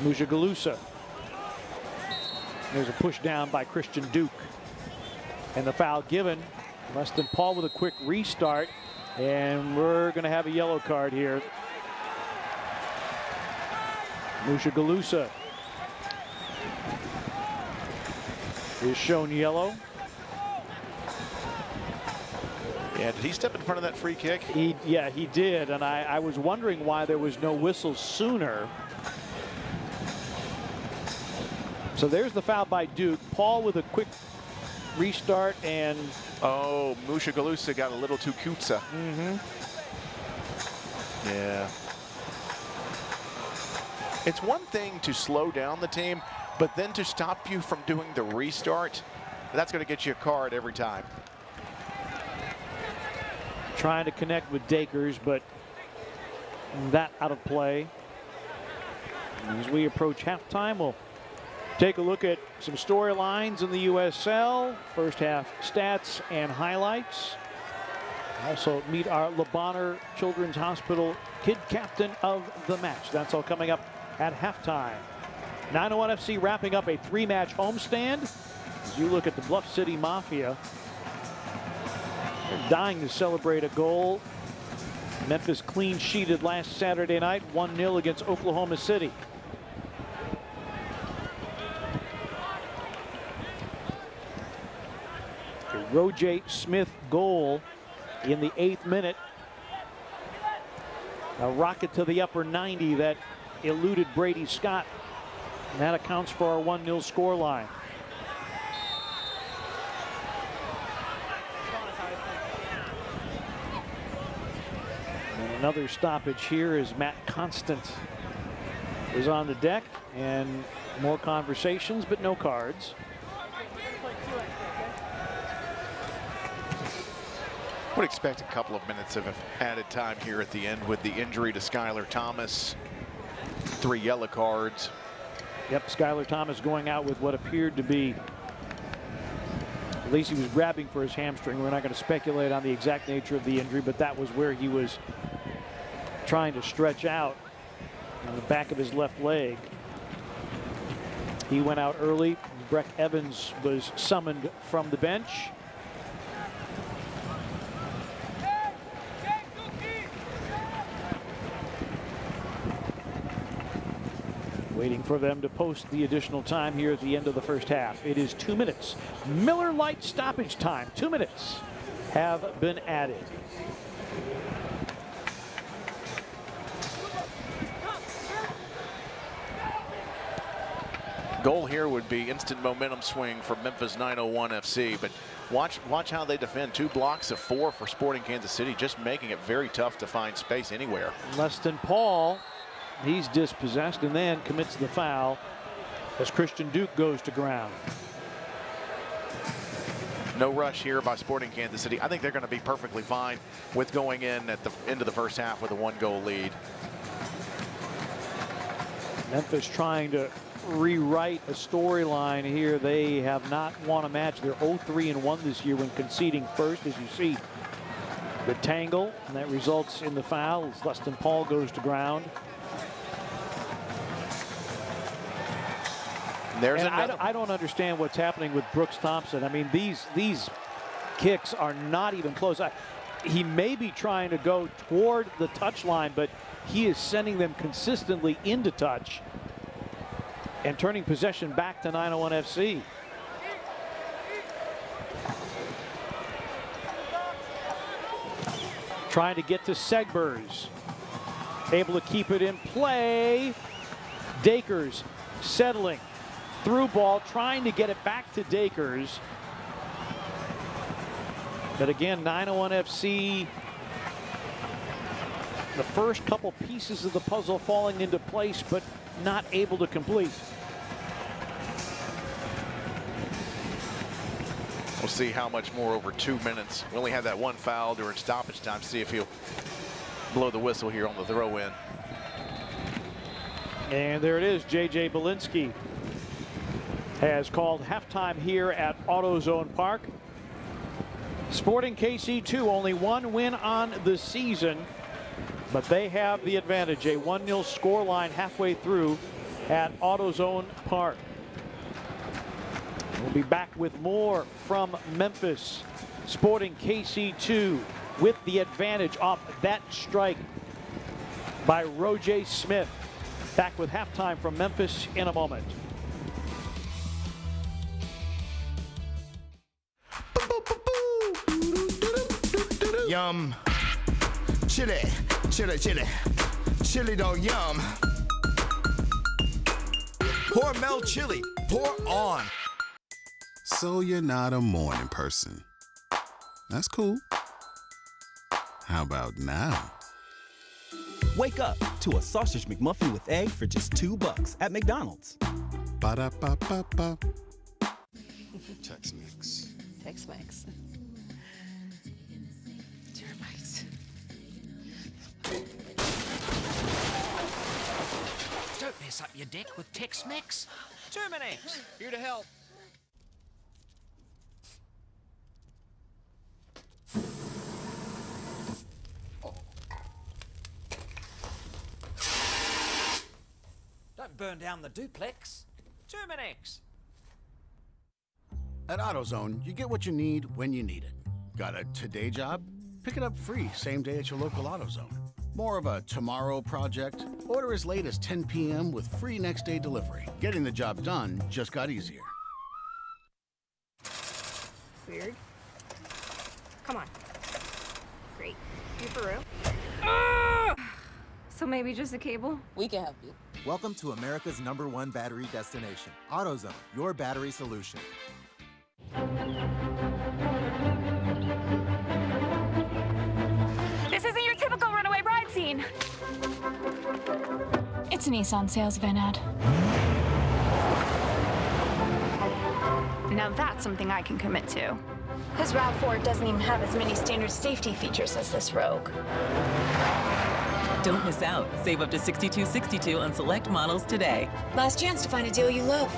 Mushagalusa. There's a push down by Christian Duke. And the foul given. Leston Paul with a quick restart. And we're going to have a yellow card here. Mushagalusa is shown yellow. Yeah, did he step in front of that free kick? Yeah, he did. And I was wondering why there was no whistle sooner. So there's the foul by Duke. Paul with a quick restart, and oh, Mushagalusa got a little too cutesy. Yeah. It's one thing to slow down the team, but then to stop you from doing the restart, that's going to get you a card every time. Trying to connect with Dakers, but that out of play. As we approach halftime, we'll take a look at some storylines in the USL, first half stats and highlights. Also meet our Le Bonheur Children's Hospital Kid Captain of the Match. That's all coming up at halftime. 901 FC wrapping up a 3-match homestand. As you look at the Bluff City Mafia, they're dying to celebrate a goal. Memphis clean sheeted last Saturday night, 1-0 against Oklahoma City. Roger Smith goal in the 8th minute. A rocket to the upper 90 that eluded Brady Scott. And that accounts for our 1-0 scoreline. Another stoppage here as Matt Constant is on the deck, and more conversations, but no cards. Would expect a couple of minutes of added time here at the end with the injury to Skylar Thomas. 3 yellow cards. Yep, Skylar Thomas going out with what appeared to be, at least he was grabbing for his hamstring. We're not going to speculate on the exact nature of the injury, but that was where he was trying to stretch out on the back of his left leg. He went out early. Breck Evans was summoned from the bench. Waiting for them to post the additional time here at the end of the first half. It is 2 minutes. Miller Lite stoppage time. 2 minutes have been added. Goal here would be instant momentum swing for Memphis 901 FC, but watch how they defend. 2 blocks of 4 for Sporting Kansas City, just making it very tough to find space anywhere. Leston Paul, he's dispossessed and then commits the foul as Christian Duke goes to ground. No rush here by Sporting Kansas City. I think they're going to be perfectly fine with going in at the end of the first half with a 1-goal lead. Memphis trying to rewrite a storyline here. They have not won a match. They're 0-3-1 this year when conceding first, as you see the tangle, and that results in the foul as Leston Paul goes to ground. I don't understand what's happening with Brooks Thompson. I mean, these kicks are not even close. He may be trying to go toward the touch line, but he is sending them consistently into touch and turning possession back to 901 FC. Trying to get to Segbers. Able to keep it in play. Dakers settling. Through ball, trying to get it back to Dakers. But again, 901 FC, the first couple pieces of the puzzle falling into place, but not able to complete. We'll see how much more over 2 minutes. We only had that 1 foul during stoppage time. See if he'll blow the whistle here on the throw in. And there it is. J.J. Belinsky has called halftime here at AutoZone Park. Sporting KC 2, only 1 win on the season, but they have the advantage. A 1-0 scoreline halfway through at AutoZone Park. We'll be back with more from Memphis. Sporting KC 2 with the advantage off that strike by Roger Smith. Back with halftime from Memphis in a moment. Yum. Chili, chili, chili. Chili dog yum. Hormel chili. Pour on. So you're not a morning person. That's cool. How about now? Wake up to a sausage McMuffin with egg for just $2 at McDonald's. Ba-da-ba-ba-ba. Tex-Mex. Tex-Mex. Termites. Don't mess up your deck with Tex-Mex. Terminex, here to help. Don't burn down the duplex. Terminex. At AutoZone, you get what you need when you need it. Got a today job? Pick it up free same day at your local AutoZone. More of a tomorrow project? Order as late as 10 p.m. with free next day delivery. Getting the job done just got easier. Weird. Come on. Great. You for real? So maybe just a cable? We can help you. Welcome to America's #1 battery destination. AutoZone, your battery solution. This isn't your typical runaway bride It's a Nissan sales event ad. Now that's something I can commit to. His RAV4 doesn't even have as many standard safety features as this Rogue. Don't miss out. Save up to $62.62 on select models today. Last chance to find a deal you love.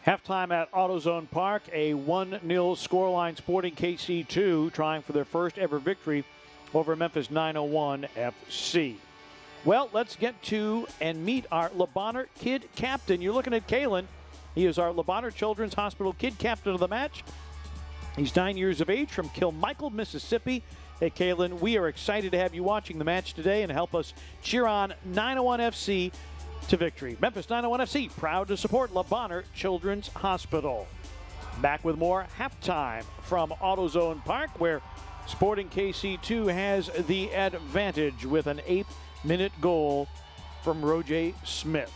Halftime at AutoZone Park, a 1-0 scoreline. Sporting KC2 trying for their first ever victory over Memphis 901 FC. Well, let's get to and meet our Le Bonheur Kid Captain. You're looking at Kalen. He is our Le Bonheur Children's Hospital Kid Captain of the match. He's 9 years of age from Kilmichael, Mississippi. Hey, Kalen, we are excited to have you watching the match today and help us cheer on 901 FC to victory. Memphis 901 FC, proud to support Le Bonheur Children's Hospital. Back with more halftime from AutoZone Park, where Sporting KC2 has the advantage with an 8th-minute goal from Roger Smith.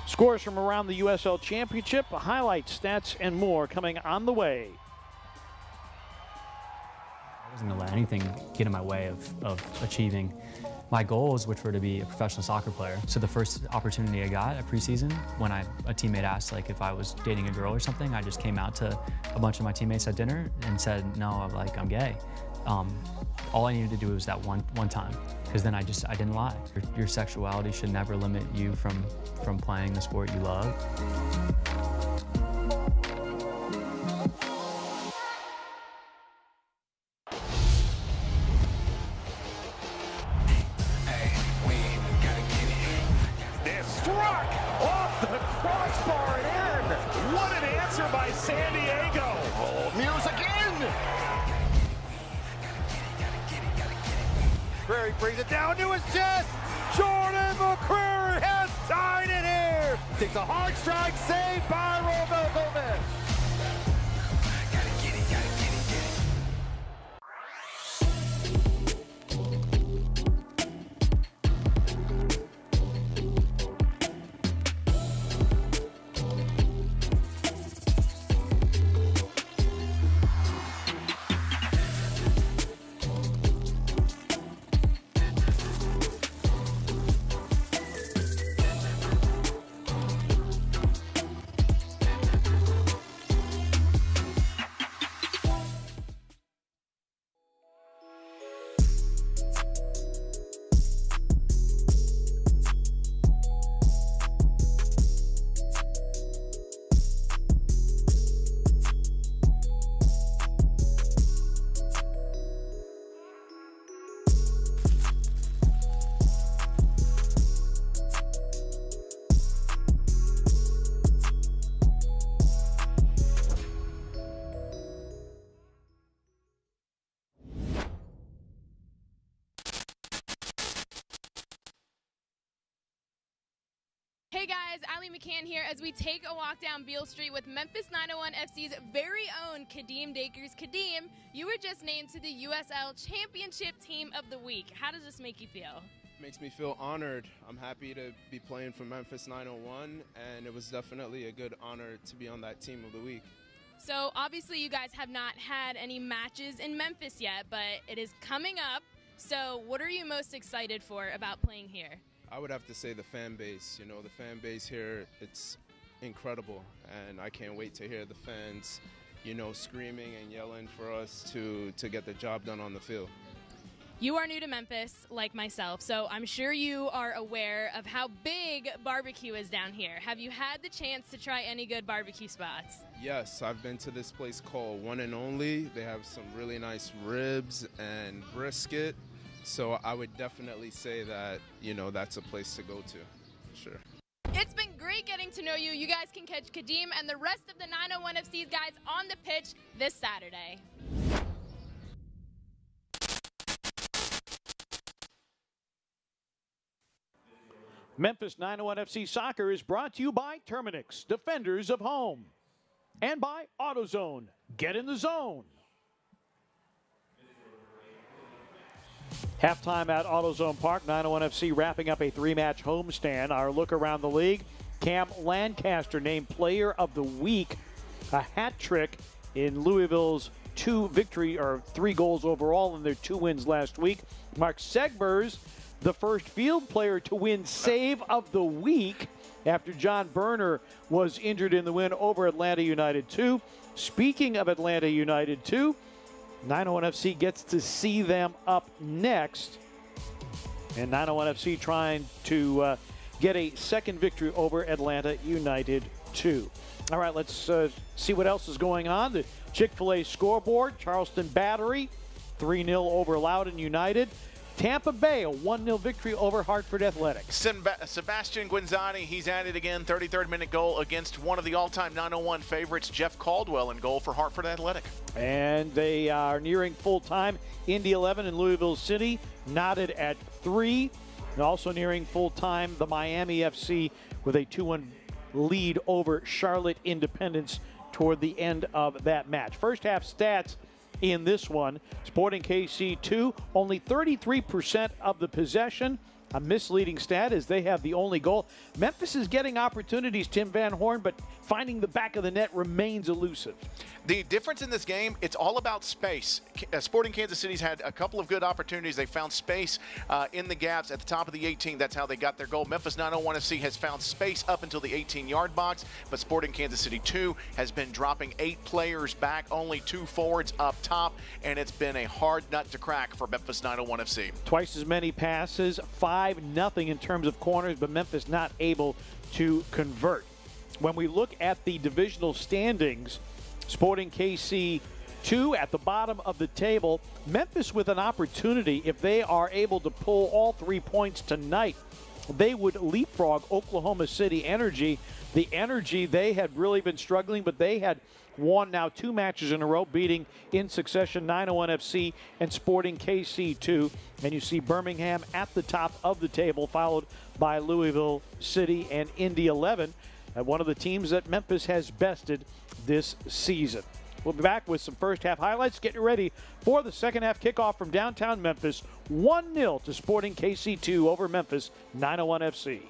Scores from around the USL Championship, highlights, stats, and more coming on the way. I wasn't going to let anything get in my way of achieving my goals, which were to be a professional soccer player. So the first opportunity I got at preseason, when a teammate asked if I was dating a girl or something, I just came out to a bunch of my teammates at dinner and said, no, I'm gay. All I needed to do was that one time, because then I didn't lie. Your sexuality should never limit you from playing the sport you love. San Diego. Oh, music in. McCreary brings it down to his chest. Jordan McCreary has tied it here. Takes a hard strike, saved by Robovic. Hey guys, Ali McCann here as we take a walk down Beale Street with Memphis 901 FC's very own Kadeem Dakers. Kadeem, you were just named to the USL Championship Team of the Week. How does this make you feel? Makes me feel honored. I'm happy to be playing for Memphis 901, and it was definitely a good honor to be on that Team of the Week. So obviously you guys have not had any matches in Memphis yet, but it is coming up. So what are you most excited for about playing here? I would have to say the fan base. You know, the fan base here, it's incredible, and I can't wait to hear the fans, you know, screaming and yelling for us to get the job done on the field. You are new to Memphis, like myself, so I'm sure you are aware of how big barbecue is down here. Have you had the chance to try any good barbecue spots? Yes, I've been to this place called One and Only. They have some really nice ribs and brisket. So I would definitely say that, you know, that's a place to go to, for sure. It's been great getting to know you. You guys can catch Kadeem and the rest of the 901 FC's guys on the pitch this Saturday. Memphis 901 FC Soccer is brought to you by Terminix, defenders of home, and by AutoZone. Get in the zone. Halftime at AutoZone Park, 901 FC wrapping up a 3-match homestand. Our look around the league, Cam Lancaster named Player of the Week, a hat trick in Louisville's 3 goals overall in their 2 wins last week. Mark Segbers, the first field player to win Save of the Week after John Berner was injured in the win over Atlanta United 2. Speaking of Atlanta United 2, 901 FC gets to see them up next. And 901 FC trying to get a second victory over Atlanta United 2. All right, let's see what else is going on. The Chick-fil-A scoreboard, Charleston Battery, 3-0 over Loudoun United. Tampa Bay, a 1-0 victory over Hartford Athletics. Sebastian Guinzani, he's at it again. 33rd minute goal against one of the all-time 901 favorites, Jeff Caldwell, in goal for Hartford Athletic. And they are nearing full time. Indy 11 in Louisville City, knotted at 3. And also nearing full time, the Miami FC with a 2-1 lead over Charlotte Independence toward the end of that match. First half stats in this one. Sporting KC 2, only 33% of the possession. A misleading stat as they have the only goal. Memphis is getting opportunities, Tim Van Horn, but finding the back of the net remains elusive. The difference in this game, it's all about space. Sporting Kansas City's had a couple of good opportunities. They found space in the gaps at the top of the 18. That's how they got their goal. Memphis 901 FC has found space up until the 18-yard box, but Sporting Kansas City 2 has been dropping 8 players back, only 2 forwards up top, and it's been a hard nut to crack for Memphis 901 FC. Twice as many passes, 5-0 in terms of corners, but Memphis not able to convert. When we look at the divisional standings, Sporting KC 2 at the bottom of the table. Memphis with an opportunity, if they are able to pull all 3 points tonight, they would leapfrog Oklahoma City Energy. The Energy, they had really been struggling, but they had won now 2 matches in a row, beating in succession 901 FC and Sporting KC 2. And you see Birmingham at the top of the table, followed by Louisville City and Indy 11. One of the teams that Memphis has bested this season. We'll be back with some first half highlights. Get ready for the second half kickoff from downtown Memphis. 1-0 to Sporting KC2 over Memphis 901 FC.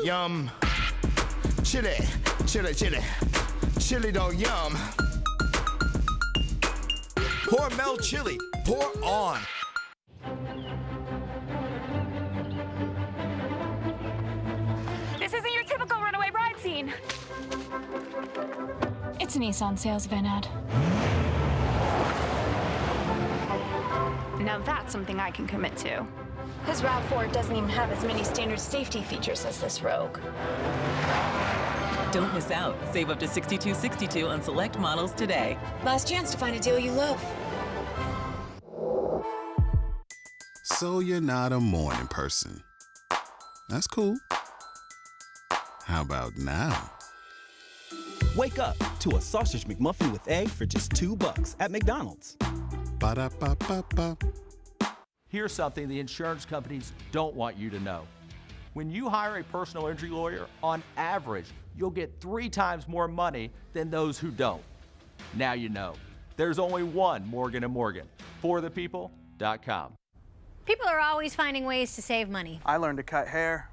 Yum. Chili, chili, chili. Chili dog yum. Hormel chili. Pour on. This isn't your typical runaway bride scene. It's a Nissan sales event ad. Now that's something I can commit to. His RAV4 doesn't even have as many standard safety features as this Rogue. Don't miss out. Save up to $62.62 on select models today. Last chance to find a deal you love. So you're not a morning person. That's cool. How about now? Wake up to a sausage McMuffin with egg for just $2 at McDonald's. Ba-da-ba-ba-ba. Here's something the insurance companies don't want you to know. When you hire a personal injury lawyer, on average, you'll get 3 times more money than those who don't. Now you know. There's only one Morgan & Morgan. ForThePeople.com. People are always finding ways to save money. I learned to cut hair.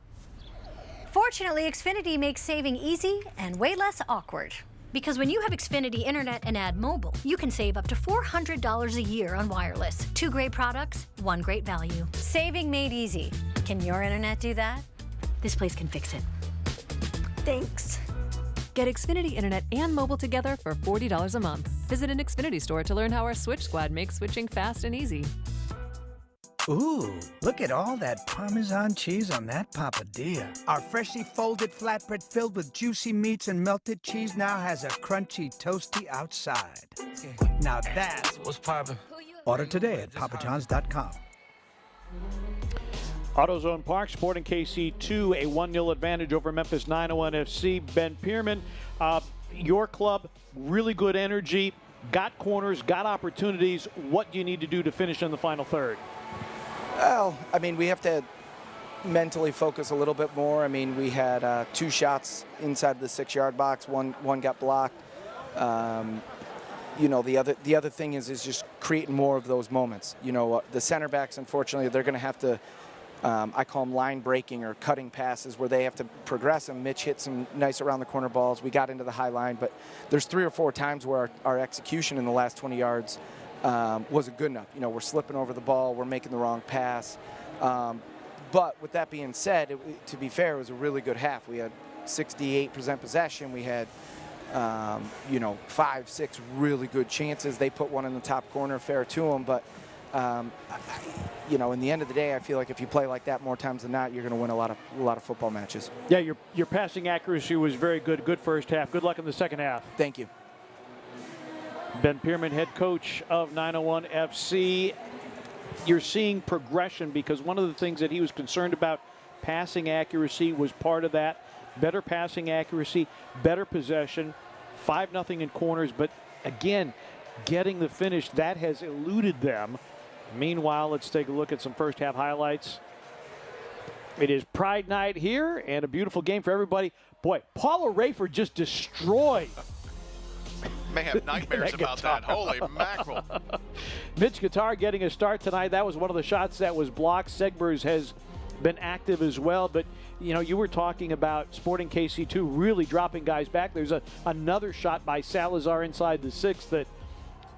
Fortunately, Xfinity makes saving easy and way less awkward. Because when you have Xfinity Internet and Add Mobile, you can save up to $400 a year on wireless. 2 great products, 1 great value. Saving made easy. Can your internet do that? This place can fix it. Thanks. Get Xfinity Internet and mobile together for $40 a month. Visit an Xfinity store to learn how our Switch Squad makes switching fast and easy. Ooh, look at all that Parmesan cheese on that papadilla. Our freshly folded flatbread filled with juicy meats and melted cheese now has a crunchy, toasty outside. Now that's what's poppin'. Order today at papajohns.com. AutoZone Park, Sporting KC2, a 1-0 advantage over Memphis 901 FC. Ben Pierman, your club, really good energy, got corners, got opportunities. What do you need to do to finish in the final third? Well, I mean, we have to mentally focus a little bit more. I mean, we had 2 shots inside the 6-yard box. One got blocked. You know, the other thing is just creating more of those moments. You know, the center backs, unfortunately, they're going to have to I call them line breaking or cutting passes where they have to progress them. Mitch hit some nice around the corner balls. We got into the high line, but there's 3 or 4 times where our execution in the last 20 yards wasn't good enough. We're slipping over the ball. We're making the wrong pass. But with that being said, to be fair, it was a really good half. We had 68% possession. We had 5, 6 really good chances. They put one in the top corner, fair to them. But, in the end of the day, I feel like if you play like that more times than not, you're going to win a lot of football matches. Yeah, your passing accuracy was very good. Good first half. Good luck in the second half. Thank you. Ben Pierman, head coach of 901 FC. You're seeing progression because one of the things that he was concerned about, passing accuracy, was part of that. Better passing accuracy, better possession, 5-0 in corners. But again, getting the finish, that has eluded them. Meanwhile, let's take a look at some first half highlights. It is Pride Night here and a beautiful game for everybody. Boy, Paula Rayford just destroyed. May have nightmares about that. Holy mackerel. Mitch Guitar getting a start tonight. That was one of the shots that was blocked. Segbers has been active as well. But, you were talking about Sporting KC2 really dropping guys back. There's another shot by Salazar inside the 6 that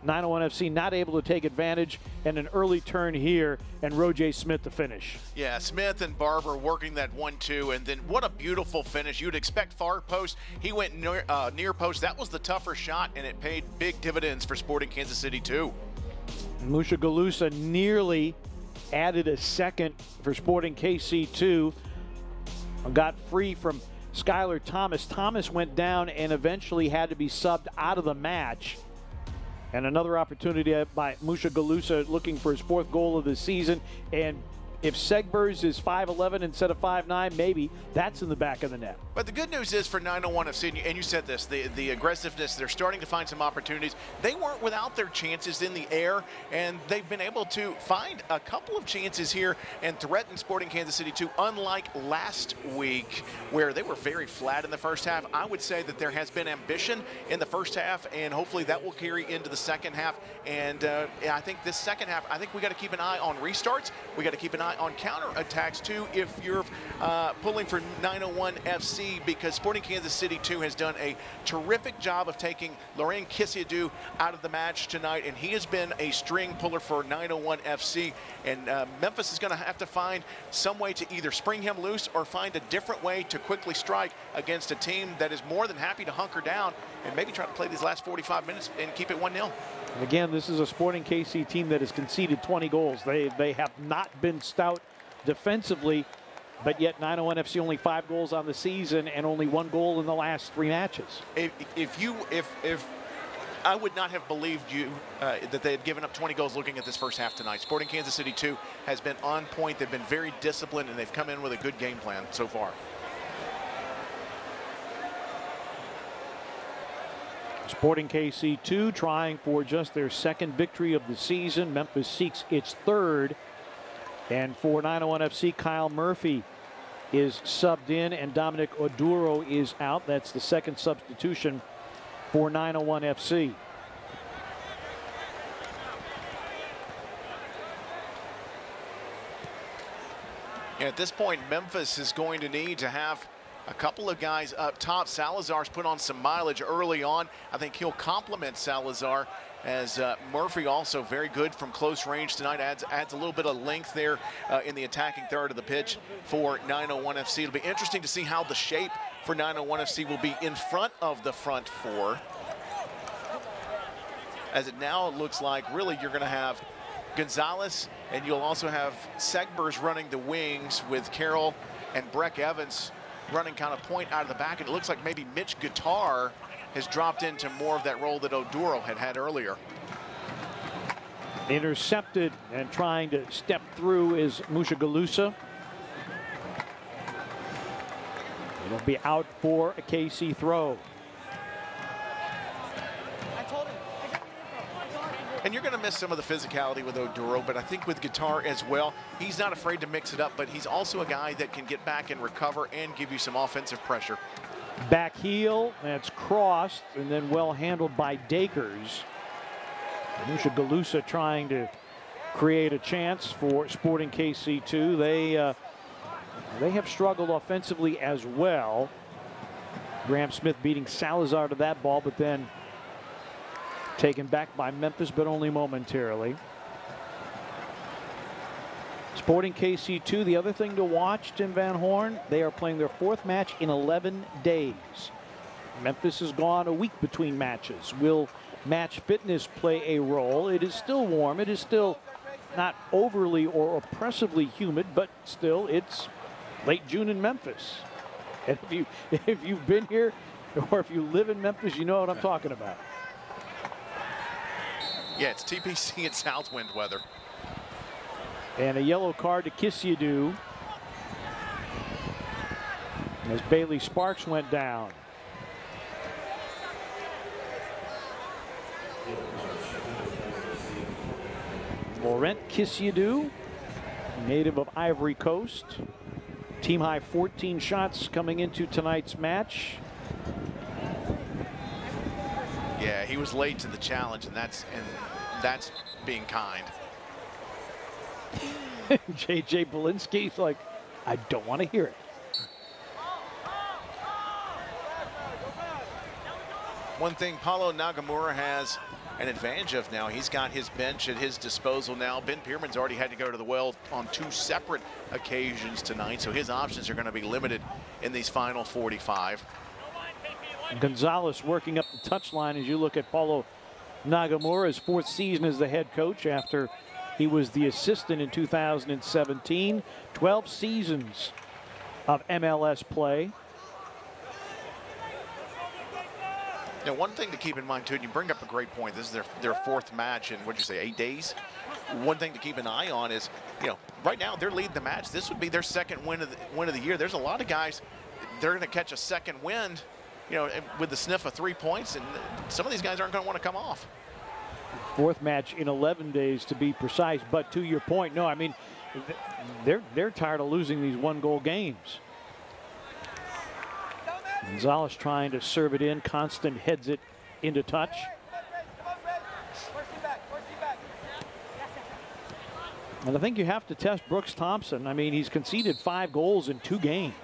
901 FC not able to take advantage, and an early turn here, and Roger Smith to finish. Yeah, Smith and Barber working that 1-2, and then what a beautiful finish. You'd expect far post. He went near post. That was the tougher shot, and it paid big dividends for Sporting Kansas City too. Musha Galusa nearly added a second for Sporting KC2. Got free from Skylar Thomas. Thomas went down and eventually had to be subbed out of the match. And another opportunity by Musha Galusa looking for his 4th goal of the season. And if Segbers is 5'11" instead of 5'9", maybe that's in the back of the net. But the good news is for 901 FC, and you said this, the aggressiveness, they're starting to find some opportunities. They weren't without their chances in the air, and they've been able to find a couple of chances here and threaten Sporting Kansas City too, unlike last week where they were very flat in the first half. I would say that there has been ambition in the first half, and hopefully that will carry into the second half. And I think this second half, I think we got to keep an eye on restarts. We got to keep an eye on counter-attacks too if you're pulling for 901 FC, because Sporting Kansas City too has done a terrific job of taking Laurent Kissiadou out of the match tonight, and he has been a string puller for 901 FC. And Memphis is going to have to find some way to either spring him loose or find a different way to quickly strike against a team that is more than happy to hunker down and maybe try to play these last 45 minutes and keep it 1-0. Again, this is a Sporting KC team that has conceded 20 goals. They have not been stout defensively, but yet 901 FC only 5 goals on the season and only 1 goal in the last 3 matches. If I would not have believed you that they had given up 20 goals looking at this first half tonight. Sporting Kansas City 2 has been on point. They've been very disciplined, and they've come in with a good game plan so far. Sporting KC2 trying for just their 2nd victory of the season. Memphis seeks its 3rd. And for 901 FC, Kyle Murphy is subbed in and Dominic Oduro is out. That's the 2nd substitution for 901 FC. And at this point, Memphis is going to need to have a couple of guys up top. Salazar's put on some mileage early on. I think he'll complement Salazar, as Murphy also very good from close range tonight. Adds a little bit of length there in the attacking third of the pitch for 901 FC. It'll be interesting to see how the shape for 901 FC will be in front of the front 4. As it now looks like really you're going to have Gonzalez, and you'll also have Segbers running the wings with Carroll and Breck Evans running kind of point out of the back. And it looks like maybe Mitch Guitar has dropped into more of that role that Oduro had earlier. Intercepted and trying to step through is Musha Galusa. It'll be out for a KC throw. And you're going to miss some of the physicality with Oduro, but I think with Guitar as well, he's not afraid to mix it up, but he's also a guy that can get back and recover and give you some offensive pressure. Back heel, that's crossed, and then well handled by Dakers. Musha Galusa trying to create a chance for Sporting KC2. They have struggled offensively as well. Graham Smith beating Salazar to that ball, but then taken back by Memphis, but only momentarily. Sporting KC2, the other thing to watch, Tim Van Horn, they are playing their 4th match in 11 days. Memphis has gone a week between matches. Will match fitness play a role? It is still warm. It is still not overly or oppressively humid, but still it's late June in Memphis. And if you've been here or if you live in Memphis, you know what I'm talking about. Yeah, it's TPC and Southwind weather. And a yellow card to Kissiadou as Bailey Sparks went down. Laurent Kissiadou, native of Ivory Coast. Team high 14 shots coming into tonight's match. Yeah, he was late to the challenge, and that's being kind. JJ Belinsky's like, I don't want to hear it. One thing Paulo Nagamura has an advantage of now, he's got his bench at his disposal now. Ben Pierman's already had to go to the well on 2 separate occasions tonight, so his options are going to be limited in these final 45. Gonzalez working up the touchline as you look at Paulo Nagamura's 4th season as the head coach after he was the assistant in 2017. 12 seasons of MLS play. Now, one thing to keep in mind, too, and you bring up a great point. This is their 4th match in, what'd you say, 8 days? One thing to keep an eye on is, you know, right now they're leading the match. This would be their 2nd win of the year. There's a lot of guys, they're going to catch a 2nd wind, you know, with the sniff of 3 points, and some of these guys aren't going to want to come off. 4th match in 11 days to be precise. But to your point, no, I mean, they're tired of losing these 1-goal games. Gonzalez trying to serve it in. Constant heads it into touch. And I think you have to test Brooks Thompson. I mean, he's conceded 5 goals in 2 games.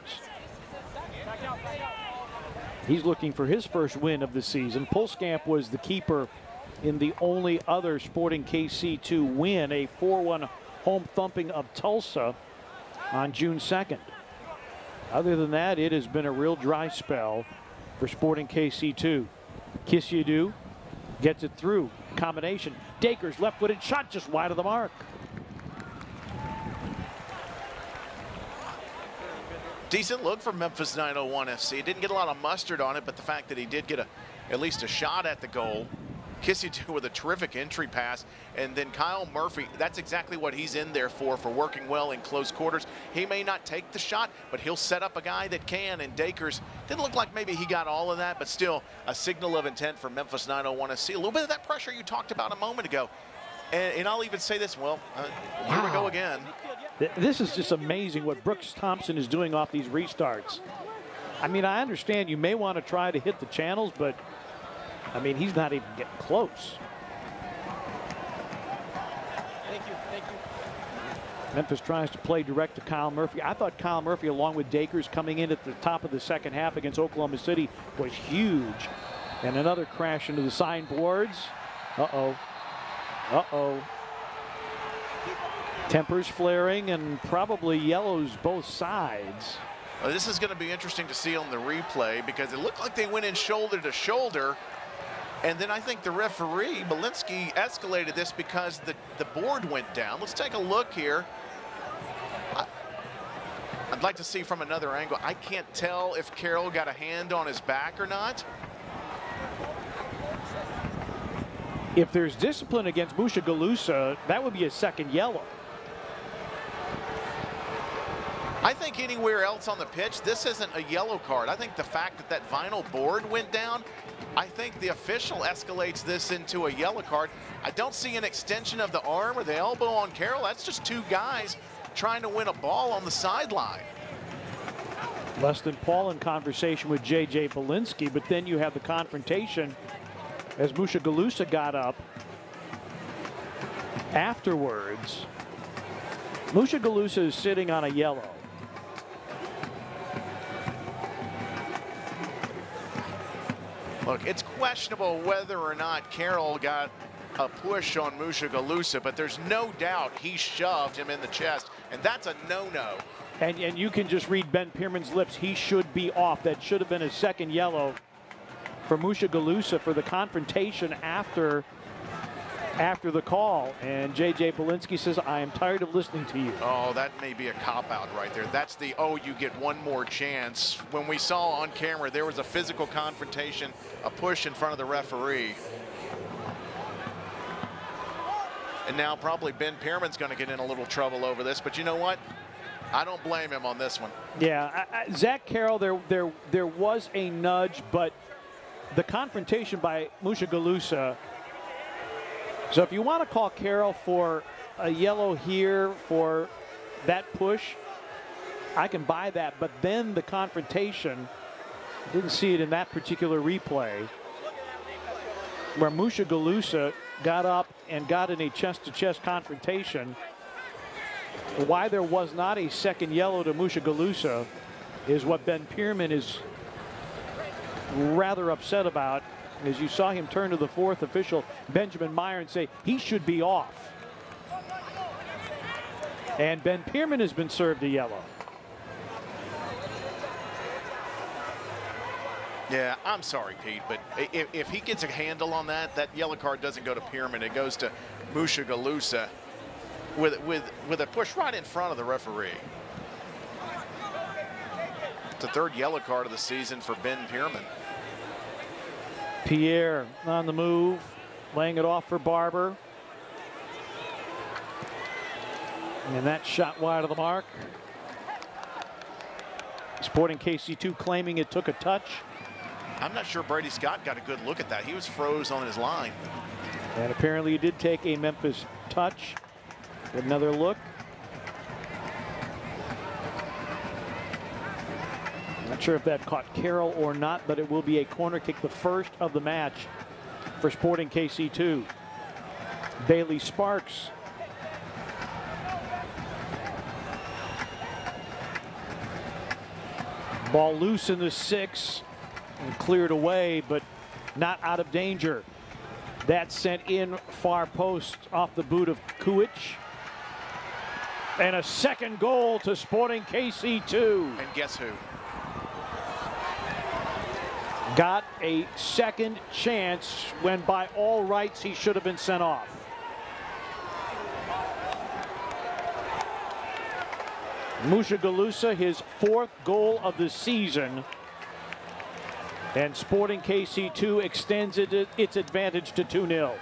He's looking for his first win of the season. Pulskamp was the keeper in the only other Sporting KC2 win, a 4-1 home thumping of Tulsa on June 2nd. Other than that, it has been a real dry spell for Sporting KC2. Kissiadou gets it through. Combination. Dakers left-footed shot just wide of the mark. Decent look for Memphis 901 FC. Didn't get a lot of mustard on it, but the fact that he did get at least a shot at the goal. Kissiadou with a terrific entry pass, and then Kyle Murphy, that's exactly what he's in there for working well in close quarters. He may not take the shot, but he'll set up a guy that can, and Dakers didn't look like maybe he got all of that, but still a signal of intent for Memphis 901 FC. A little bit of that pressure you talked about a moment ago. And I'll even say this, well, here we go again. This is just amazing what Brooks Thompson is doing off these restarts. I mean, I understand you may want to try to hit the channels, but I mean, he's not even getting close. Thank you. Memphis tries to play direct to Kyle Murphy. I thought Kyle Murphy, along with Dakers, coming in at the top of the 2nd half against Oklahoma City was huge. And another crash into the signboards. Uh-oh. Tempers flaring and probably yellows both sides. Well, this is going to be interesting to see on the replay because it looked like they went in shoulder to shoulder. And then I think the referee, Belinsky, escalated this because the board went down. Let's take a look here. I'd like to see from another angle. I can't tell if Carroll got a hand on his back or not. If there's discipline against Musha Galusa, that would be a 2nd yellow. I think anywhere else on the pitch, this isn't a yellow card. I think the fact that vinyl board went down, I think the official escalates this into a yellow card. I don't see an extension of the arm or the elbow on Carroll. That's just 2 guys trying to win a ball on the sideline. Less than Paul in conversation with J.J. Belinsky, but then you have the confrontation as Musha Galusa got up. afterwards. Mushagalusa is sitting on a yellow. Look, it's questionable whether or not Carroll got a push on Mushagalusa, but there's no doubt he shoved him in the chest, and that's a no-no. And you can just read Ben Pierman's lips. He should be off. That should have been a second yellow for Mushagalusa for the confrontation after the call. And J.J. Belinsky says, I am tired of listening to you. Oh, that may be a cop-out right there. That's the, oh, you get one more chance. When we saw on camera, there was a physical confrontation, a push in front of the referee. And now probably Ben Pierman's going to get in a little trouble over this. But you know what? I don't blame him on this one. Yeah, Zach Carroll, there was a nudge, but the confrontation by Mushagalusa. So if you want to call Carroll for a yellow here for that push, I can buy that. But then the confrontation, didn't see it in that particular replay, where Mushagalusa got up and got in a chest-to-chest confrontation. Why there was not a second yellow to Mushagalusa is what Ben Pierman is rather upset about. As you saw him turn to the fourth official, Benjamin Meyer, and say he should be off. And Ben Pierman has been served a yellow. Yeah, I'm sorry, Pete, but if he gets a handle on that, that yellow card doesn't go to Pierman. It goes to Mushagalusa with a push right in front of the referee. It's the third yellow card of the season for Ben Pierman. Pierre on the move, laying it off for Barber. And that shot wide of the mark. Sporting KC2 claiming it took a touch. I'm not sure Brady Scott got a good look at that. He was froze on his line. And apparently he did take a Memphis touch. Another look. Not sure if that caught Carroll or not, but it will be a corner kick, the first of the match for Sporting KC2. Bailey Sparks. Ball loose in the 6 and cleared away, but not out of danger. That sent in far post off the boot of Kuich. And a second goal to Sporting KC2. And guess who? Got a second chance when by all rights he should have been sent off. Mushagalusa, his fourth goal of the season. And Sporting KC2 extends its advantage to 2-0.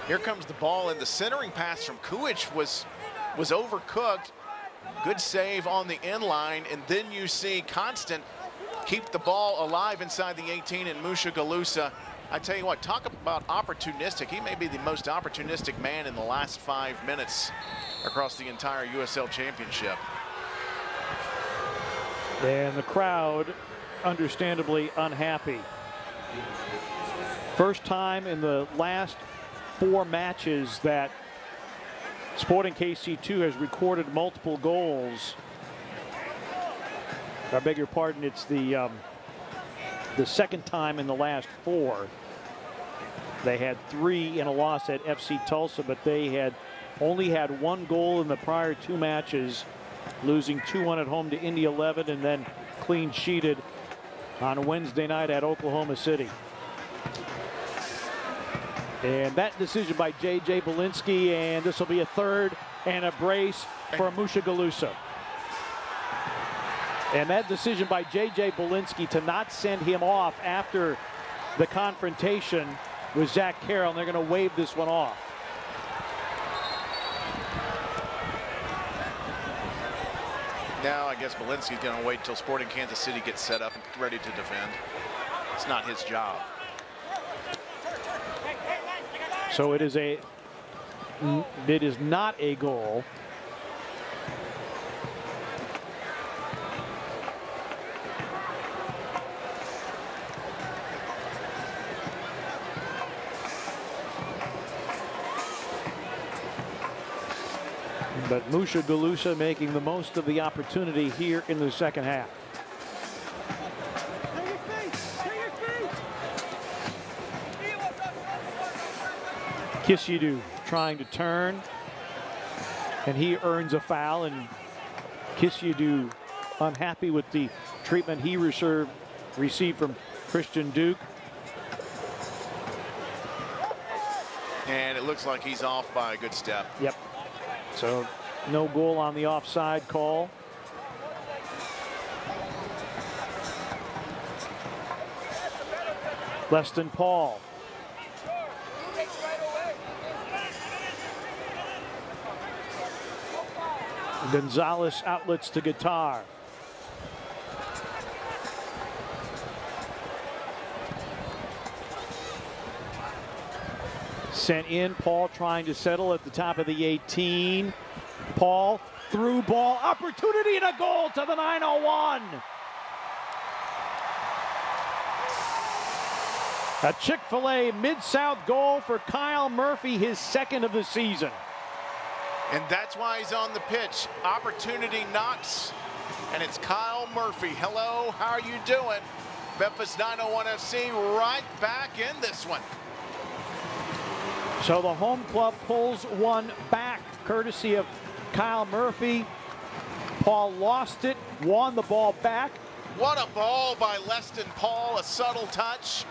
Here comes the ball, and the centering pass from Kuich was overcooked. Good save on the end line, and then you see Constant keep the ball alive inside the 18, and Mushagalusa, I tell you what, talk about opportunistic. He may be the most opportunistic man in the last 5 minutes across the entire USL Championship. And the crowd understandably unhappy. First time in the last 4 matches that Sporting KC2 has recorded multiple goals. I beg your pardon, it's the second time in the last 4. They had 3 in a loss at FC Tulsa, but they had only had 1 goal in the prior 2 matches, losing 2-1 at home to Indy 11 and then clean sheeted on Wednesday night at Oklahoma City. And that decision by J.J. Belinsky, and this will be a third and a brace for Mushagalusa. And that decision by J.J. Belinsky to not send him off after the confrontation with Zach Carroll, and they're going to wave this one off. Now I guess Belinsky's going to wait until Sporting Kansas City gets set up and ready to defend. It's not his job. So it is not a goal. But Musha Galusa making the most of the opportunity here in the second half. Kishidu trying to turn, and he earns a foul, and Kishidu unhappy with the treatment he received from Christian Duke. And it looks like he's off by a good step. Yep. So no goal on the offside call. Leston Paul. Gonzalez outlets to Guitar. Sent in. Paul trying to settle at the top of the 18. Paul through ball. Opportunity and a goal to the 901. A Chick-fil-A Mid-South goal for Kyle Murphy, his second of the season. And that's why he's on the pitch. Opportunity knocks, and it's Kyle Murphy. Hello, how are you doing? Memphis 901 FC right back in this one. So the home club pulls one back, courtesy of Kyle Murphy. Paul lost it, won the ball back. What a ball by Leston Paul, a subtle touch.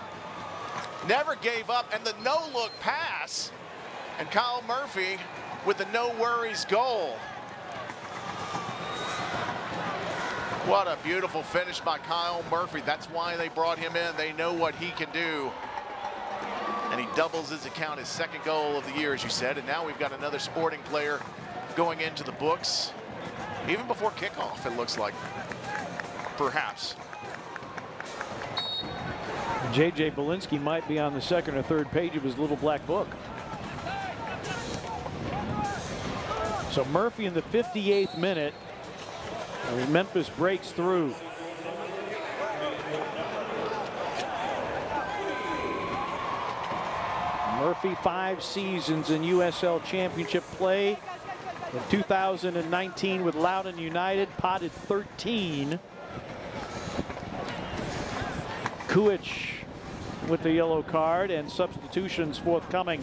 Never gave up, and the no-look pass. And Kyle Murphy with the no-worries goal. What a beautiful finish by Kyle Murphy. That's why they brought him in. They know what he can do. And he doubles his account, his second goal of the year, as you said. And now we've got another Sporting player going into the books. Even before kickoff, it looks like. Perhaps. J.J. Belinsky might be on the second or third page of his little black book. So Murphy in the 58th minute. Memphis breaks through. Murphy 5 seasons in USL Championship play. In 2019 with Loudoun United, potted 13. Kuich with the yellow card, and substitutions forthcoming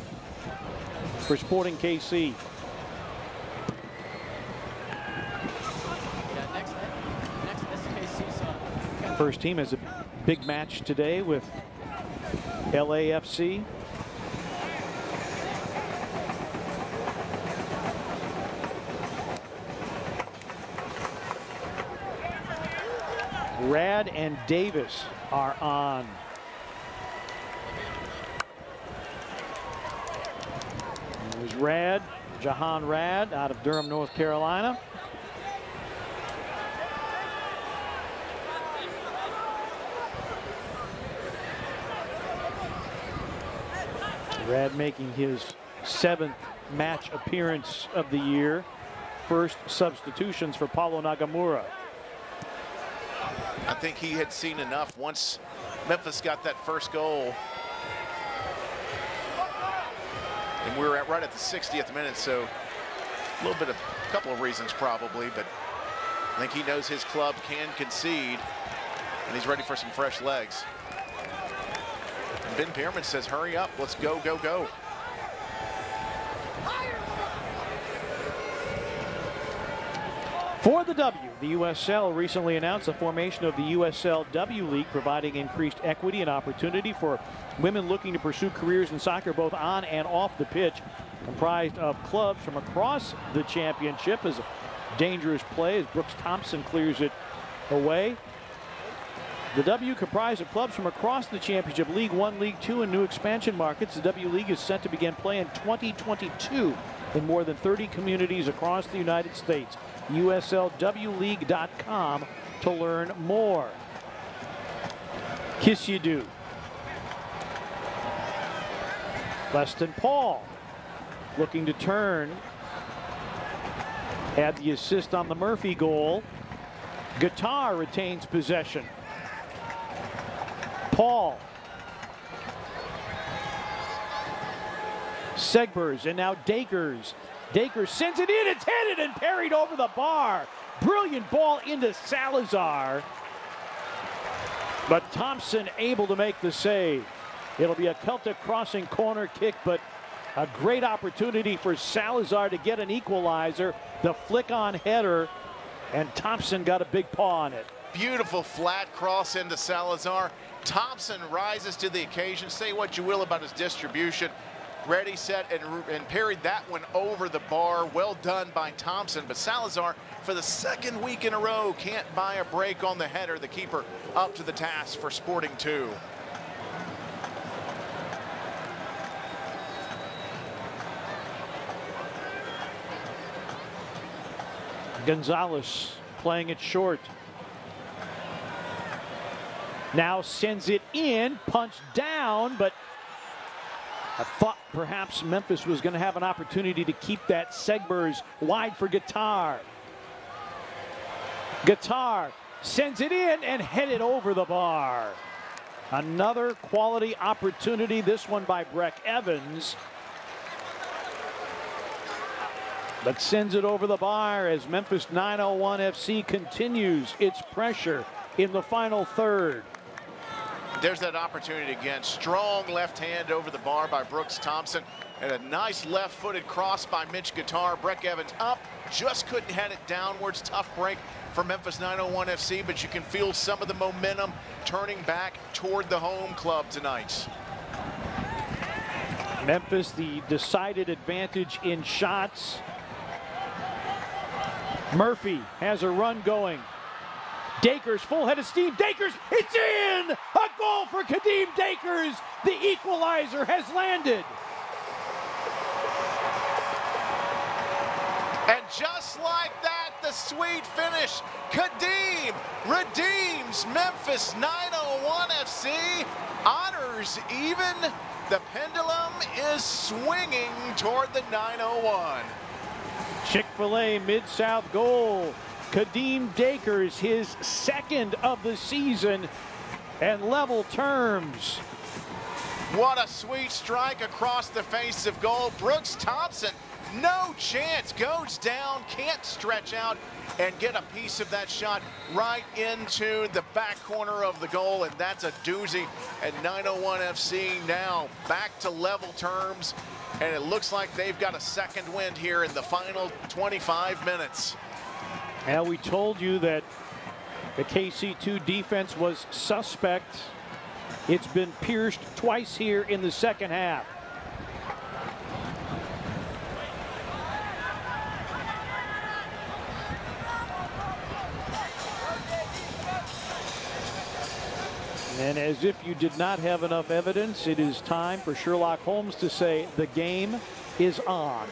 for Sporting KC. First team has a big match today with LAFC. Rad and Davis are on. There's Rad, Jahan Rad out of Durham, North Carolina. Rad making his 7th match appearance of the year. First substitutions for Paulo Nagamura. I think he had seen enough once Memphis got that first goal. And we were right at the 60th minute, so a little bit of a couple of reasons probably, but I think he knows his club can concede, and he's ready for some fresh legs. And Ben Pearman says, hurry up, let's go, go, go. For the W, the USL recently announced the formation of the USL W League, providing increased equity and opportunity for women looking to pursue careers in soccer both on and off the pitch. Comprised of clubs from across the championship, as a dangerous play as Brooks Thompson clears it away. The W comprised of clubs from across the championship, League One, League Two, and new expansion markets. The W League is set to begin play in 2022 in more than 30 communities across the United States. USLWleague.com to learn more. Kiss you do. Leston Paul looking to turn. Had the assist on the Murphy goal. Guitar retains possession. Paul. Segbers, and now Dakers Dacres sends it in. It's headed and parried over the bar. Brilliant ball into Salazar. But Thompson able to make the save. It'll be a Celtic crossing corner kick, but a great opportunity for Salazar to get an equalizer. The flick-on header, and Thompson got a big paw on it. Beautiful flat cross into Salazar. Thompson rises to the occasion. Say what you will about his distribution. Ready, set, and parried that one over the bar. Well done by Thompson. But Salazar, for the second week in a row, can't buy a break on the header. The keeper up to the task for Sporting 2. Gonzalez playing it short. Now sends it in, punched down, but I thought perhaps Memphis was going to have an opportunity to keep that. Segbers wide for Guitar. Guitar sends it in and headed over the bar. Another quality opportunity, this one by Breck Evans. But sends it over the bar as Memphis 901 FC continues its pressure in the final third. There's that opportunity again. Strong left hand over the bar by Brooks Thompson. And a nice left-footed cross by Mitch Guitar. Breck Evans up, just couldn't head it downwards. Tough break for Memphis 901 FC, but you can feel some of the momentum turning back toward the home club tonight. Memphis, the decided advantage in shots. Murphy has a run going. Dacres, full head of steam. Dacres, it's in! A goal for Kadeem Dacres. The equalizer has landed. And just like that, the sweet finish. Kadeem redeems Memphis 901 FC. Honors even. The pendulum is swinging toward the 901. Chick-fil-A Mid-South goal. Kadeem Dacres, his second of the season, and level terms. What a sweet strike across the face of goal. Brooks Thompson, no chance, goes down, can't stretch out and get a piece of that shot right into the back corner of the goal, and that's a doozy. And 901 FC now back to level terms, and it looks like they've got a second wind here in the final 25 minutes. And we told you that the KC2 defense was suspect. It's been pierced twice here in the second half. And as if you did not have enough evidence, it is time for Sherlock Holmes to say the game is on.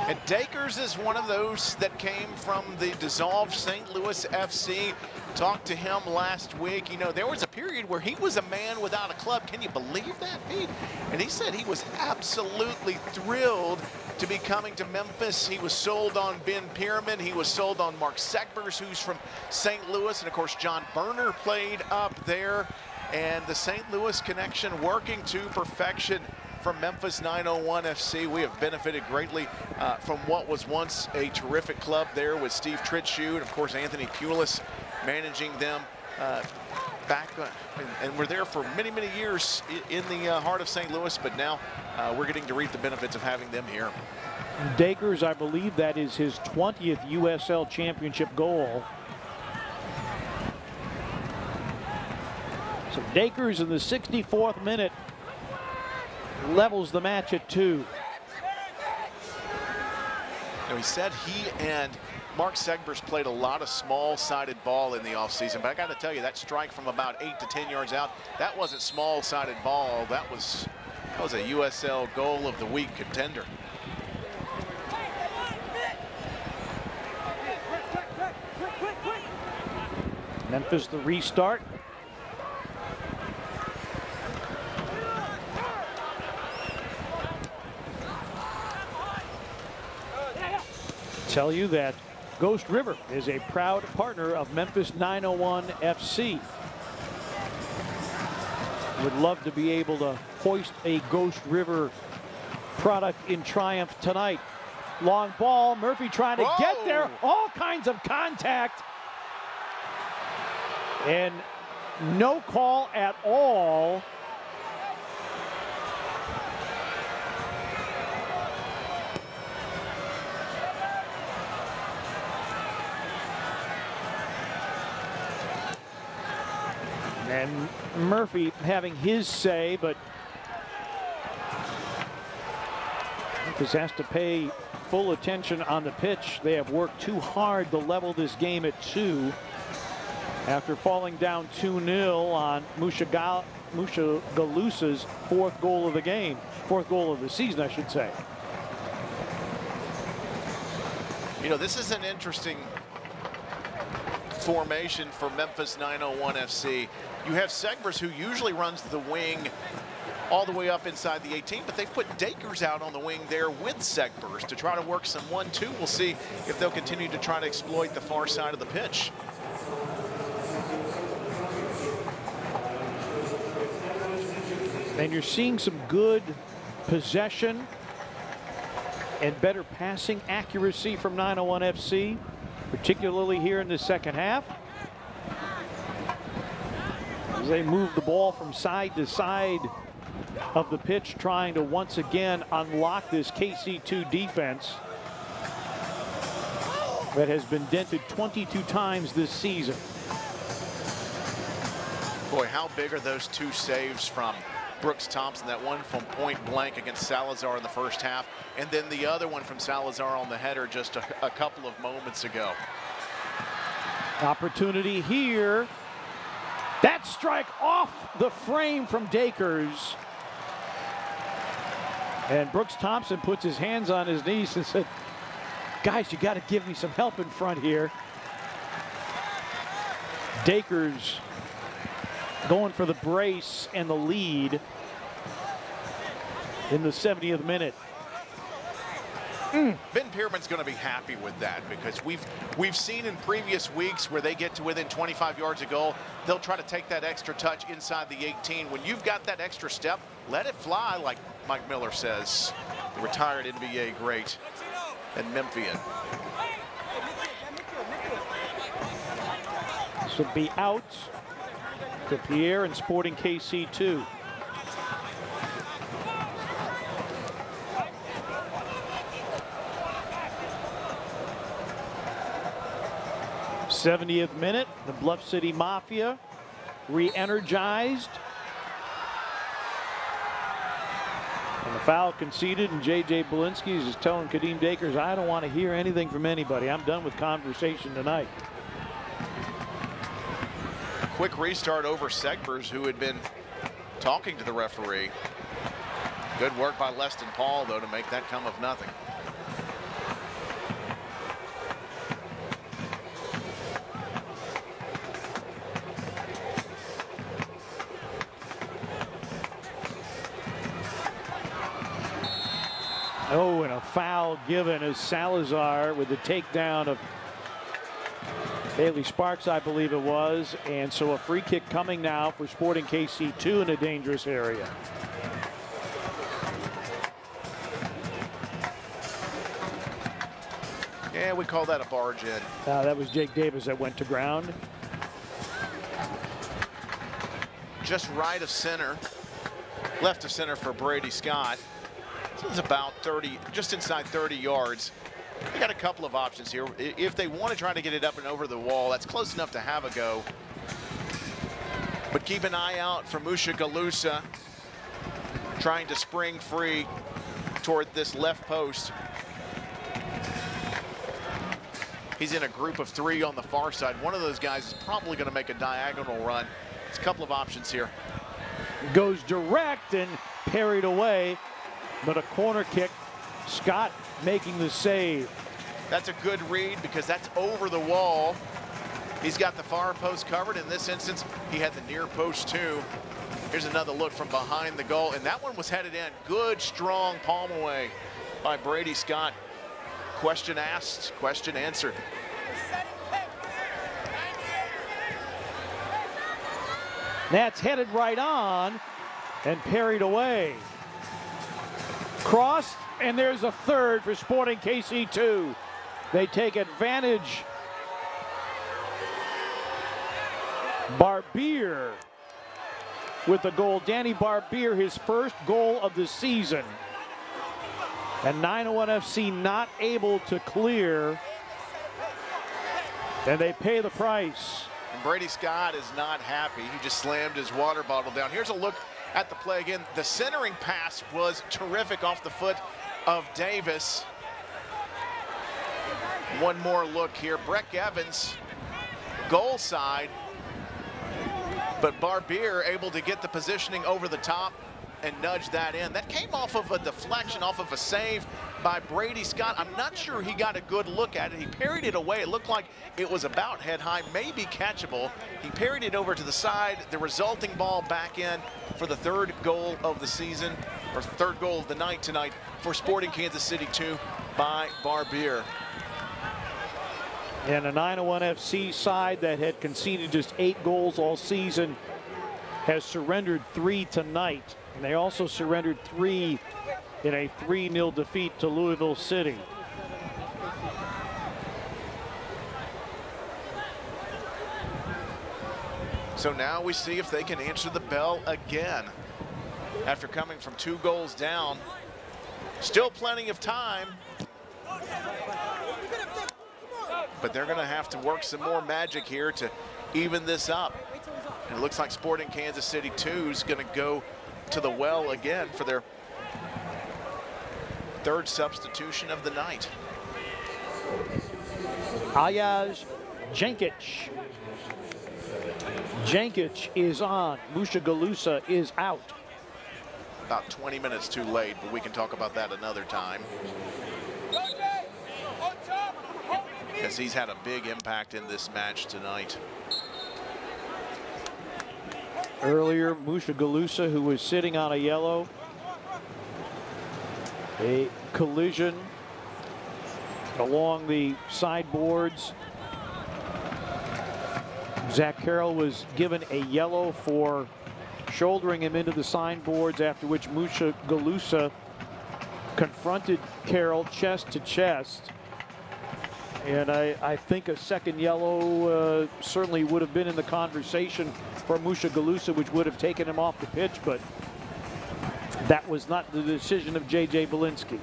And Dacres is one of those that came from the dissolved St. Louis FC. Talked to him last week. You know, there was a period where he was a man without a club. Can you believe that, Pete? And he said he was absolutely thrilled to be coming to Memphis. He was sold on Ben Pierman. He was sold on Mark Segbers, who's from St. Louis. And, of course, John Berner played up there. And the St. Louis connection working to perfection from Memphis 901 FC. We have benefited greatly from what was once a terrific club there with Steve Tritschuh and, of course, Anthony Pulis managing them back. And we're there for many, many years in the heart of St. Louis, but now we're getting to reap the benefits of having them here. Dacres, I believe that is his 20th USL championship goal. So Dacres in the 64th minute levels the match at 2. Now, he said he and Mark Segbers played a lot of small-sided ball in the offseason, but I got to tell you, that strike from about 8 to 10 yards out, that wasn't small-sided ball. That was a USL goal of the week contender. Memphis the restart. Tell you that Ghost River is a proud partner of Memphis 901 FC. Would love to be able to hoist a Ghost River product in triumph tonight. Long ball, Murphy trying to get there, all kinds of contact. And no call at all. And Murphy having his say, but Memphis has to pay full attention on the pitch. They have worked too hard to level this game at 2 after falling down 2-0 on Mushagalusa's 4th goal of the game, 4th goal of the season, I should say. You know, this is an interesting formation for Memphis 901 FC. You have Segbers, who usually runs the wing all the way up inside the 18, but they put Dakers out on the wing there with Segbers to try to work some 1-2. We'll see if they'll continue to try to exploit the far side of the pitch. And you're seeing some good possession and better passing accuracy from 901 FC, particularly here in the second half. As they move the ball from side to side of the pitch, trying to once again unlock this KC2 defense that has been dented 22 times this season. Boy, how big are those 2 saves from Brooks Thompson? That one from point blank against Salazar in the first half, and then the other one from Salazar on the header just a couple of moments ago. Opportunity here. That strike off the frame from Dakers. And Brooks Thompson puts his hands on his knees and said, guys, you got to give me some help in front here. Dakers going for the brace and the lead in the 70th minute. Ben Pierman's going to be happy with that, because we've seen in previous weeks where they get to within 25 yards of goal, they'll try to take that extra touch inside the 18. When you've got that extra step, let it fly, like Mike Miller says, the retired NBA great and Memphian. This would be out to Pierre and Sporting KC2. '70th minute, the Bluff City Mafia re-energized. And the foul conceded, and J.J. Belinsky is just telling Kadeem Dakers, I don't want to hear anything from anybody. I'm done with conversation tonight. Quick restart over Segbers, who had been talking to the referee. Good work by Leston Paul, though, to make that come of nothing. Oh, and a foul given as Salazar with the takedown of Bailey Sparks, I believe it was. And so a free kick coming now for Sporting KC2 in a dangerous area. Yeah, we call that a barge in. That was Jake Davis that went to ground. Just right of center, left of center for Brady Scott. This is about 30, just inside 30 yards. They got a couple of options here. If they want to try to get it up and over the wall, that's close enough to have a go. But keep an eye out for Mushagalusa trying to spring free toward this left post. He's in a group of 3 on the far side. One of those guys is probably going to make a diagonal run. There's a couple of options here. Goes direct and parried away, but a corner kick. Scott making the save. That's a good read, because that's over the wall. He's got the far post covered. In this instance, he had the near post too. Here's another look from behind the goal, and that one was headed in. Good, strong palm away by Brady Scott. Question asked, question answered. That's headed right on, and parried away. Crossed, and there's a third for Sporting KC2. They take advantage. Barbier with the goal. Danny Barbier, his first goal of the season. And 901 FC not able to clear. And they pay the price. And Brady Scott is not happy. He just slammed his water bottle down. Here's a look at the play again. The centering pass was terrific off the foot of Davis. One more look here. Breck Evans, goal side. But Barbier able to get the positioning over the top and nudge that in. That came off of a deflection, off of a save by Brady Scott. I'm not sure he got a good look at it. He parried it away. It looked like it was about head high, maybe catchable. He parried it over to the side. The resulting ball back in for the third goal of the season, or third goal of the night tonight for Sporting Kansas City 2 by Barbier. And a 901 FC side that had conceded just 8 goals all season has surrendered 3 tonight. And they also surrendered 3 in a 3-0 defeat to Louisville City. So now we see if they can answer the bell again. After coming from 2 goals down, still plenty of time. But they're going to have to work some more magic here to even this up. And it looks like Sporting Kansas City 2 is going to go to the well again for their third substitution of the night. Ayaz Jankic. Jankic is on. Musha Galusa is out. About 20 minutes too late, but we can talk about that another time. As he's had a big impact in this match tonight. Earlier, Musha Galusa, who was sitting on a yellow. A collision along the sideboards. Zach Carroll was given a yellow for shouldering him into the signboards, after which Musha Galusa confronted Carroll chest to chest. And I think a second yellow certainly would have been in the conversation for Musha Galusa, which would have taken him off the pitch, but that was not the decision of J.J. Belinsky.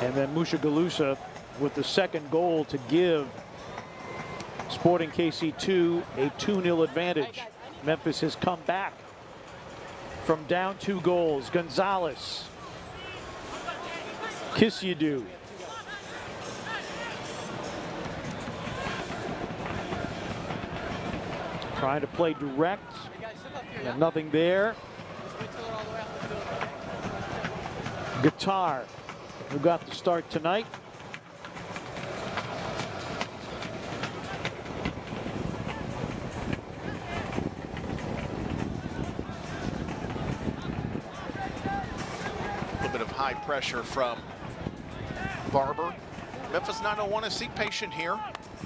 And then Musha Galusa with the second goal to give Sporting KC2 a 2-0 advantage. Memphis has come back from down 2 goals. Gonzalez. Kisyadu. Trying to play direct. And nothing there. Guitar, who got the start tonight. A little bit of high pressure from Barber. Memphis 901 is patient here.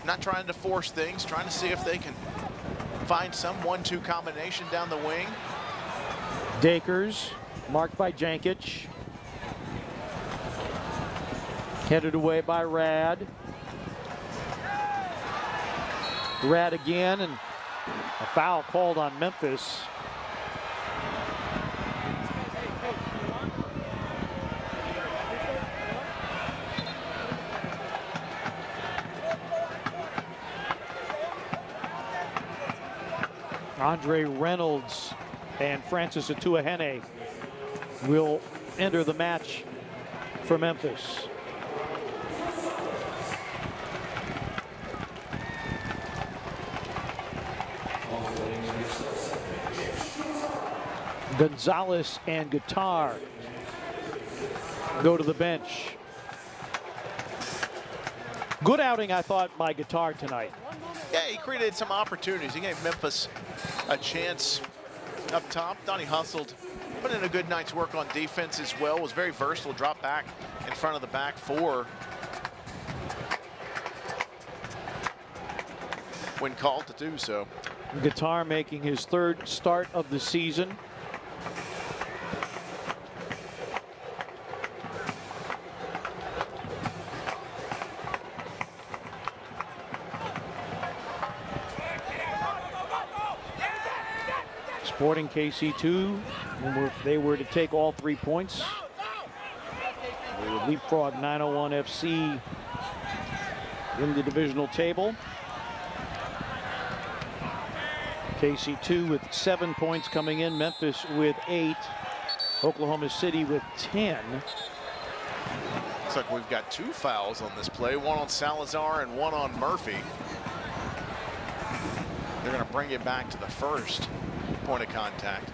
Not trying to force things, trying to see if they can find some 1-2 combination down the wing. Dakers, marked by Jankic. Headed away by Rad. Rad again, and a foul called on Memphis. Andre Reynolds and Francis Atuahene will enter the match for Memphis. Gonzalez and Guitar go to the bench. Good outing, I thought, by Guitar tonight. Yeah, he created some opportunities. He gave Memphis a chance up top. Donnie hustled, put in a good night's work on defense as well. Was very versatile, dropped back in front of the back four when called to do so. Guitar making his third start of the season. Sporting KC2, if they were to take all 3 points, they would leapfrog 901 FC in the divisional table. KC2 with 7 points coming in, Memphis with 8, Oklahoma City with 10. Looks like we've got 2 fouls on this play, one on Salazar and one on Murphy. They're going to bring it back to the first point of contact.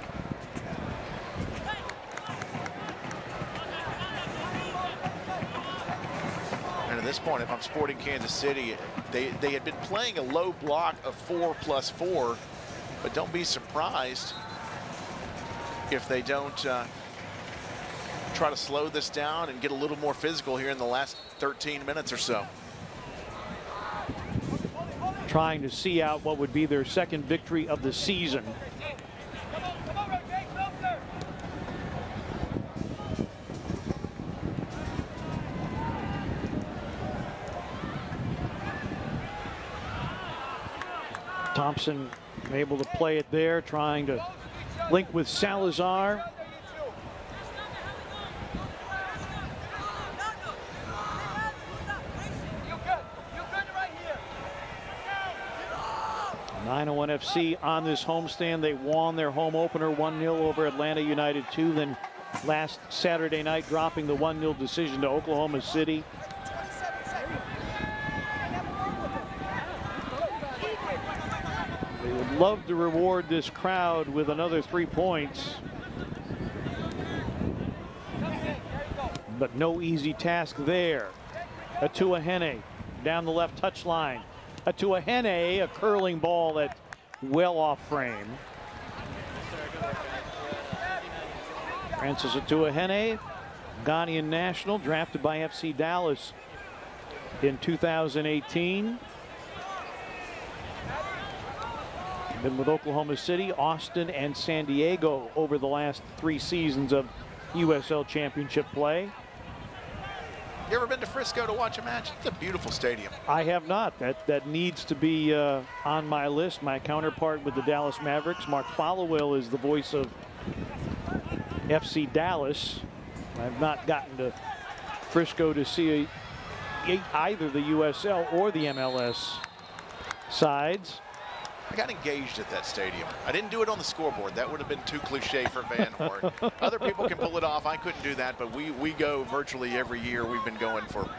And at this point, if I'm Sporting Kansas City, they had been playing a low block of 4+4, but don't be surprised if they don't try to slow this down and get a little more physical here in the last 13 minutes or so. Trying to see out what would be their second victory of the season. Thompson able to play it there, trying to link with Salazar. (901 FC on this homestand. They won their home opener 1-0 over Atlanta United 2. Then last Saturday night dropping the 1-0 decision to Oklahoma City. They would love to reward this crowd with another 3 points. But no easy task there. Atua Hene down the left touchline. Atua Hene, a curling ball that well off frame. Francis Atua Hene, Ghanaian national, drafted by FC Dallas in 2018. Been with Oklahoma City, Austin, and San Diego over the last 3 seasons of USL Championship play. You ever been to Frisco to watch a match? It's a beautiful stadium. I have not. That needs to be on my list. My counterpart with the Dallas Mavericks, Mark Followell, is the voice of FC Dallas. I've not gotten to Frisco to see either the USL or the MLS sides. I got engaged at that stadium. I didn't do it on the scoreboard. That would have been too cliche for Van Horn. Other people can pull it off. I couldn't do that, but we go virtually every year. We've been going for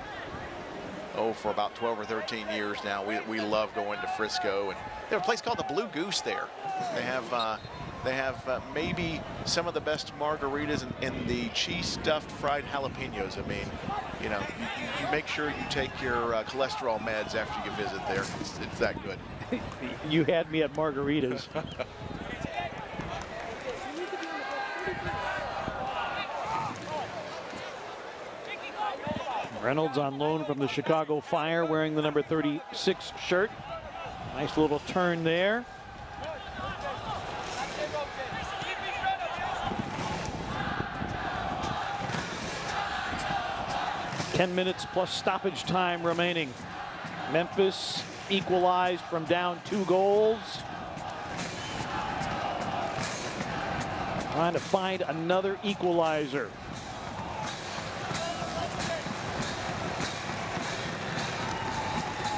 about 12 or 13 years now. We love going to Frisco, and they have a place called the Blue Goose there. They have maybe some of the best margaritas and the cheese stuffed fried jalapenos. I mean, you know, you make sure you take your cholesterol meds after you visit there. It's that good. You had me at margaritas. Reynolds on loan from the Chicago Fire, wearing the number 36 shirt. Nice little turn there. $10 minutes plus stoppage time remaining. Memphis equalized from down 2 goals. Trying to find another equalizer.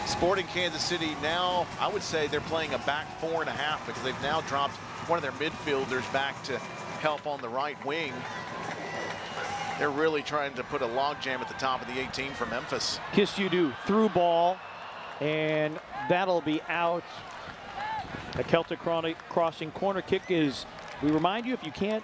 Sporting Kansas City now, I would say they're playing a back 4.5 because they've now dropped one of their midfielders back to help on the right wing. They're really trying to put a logjam at the top of the 18 for Memphis. Kiss you do, through ball, and that'll be out. The Celtic crossing corner kick is, we remind you, if you can't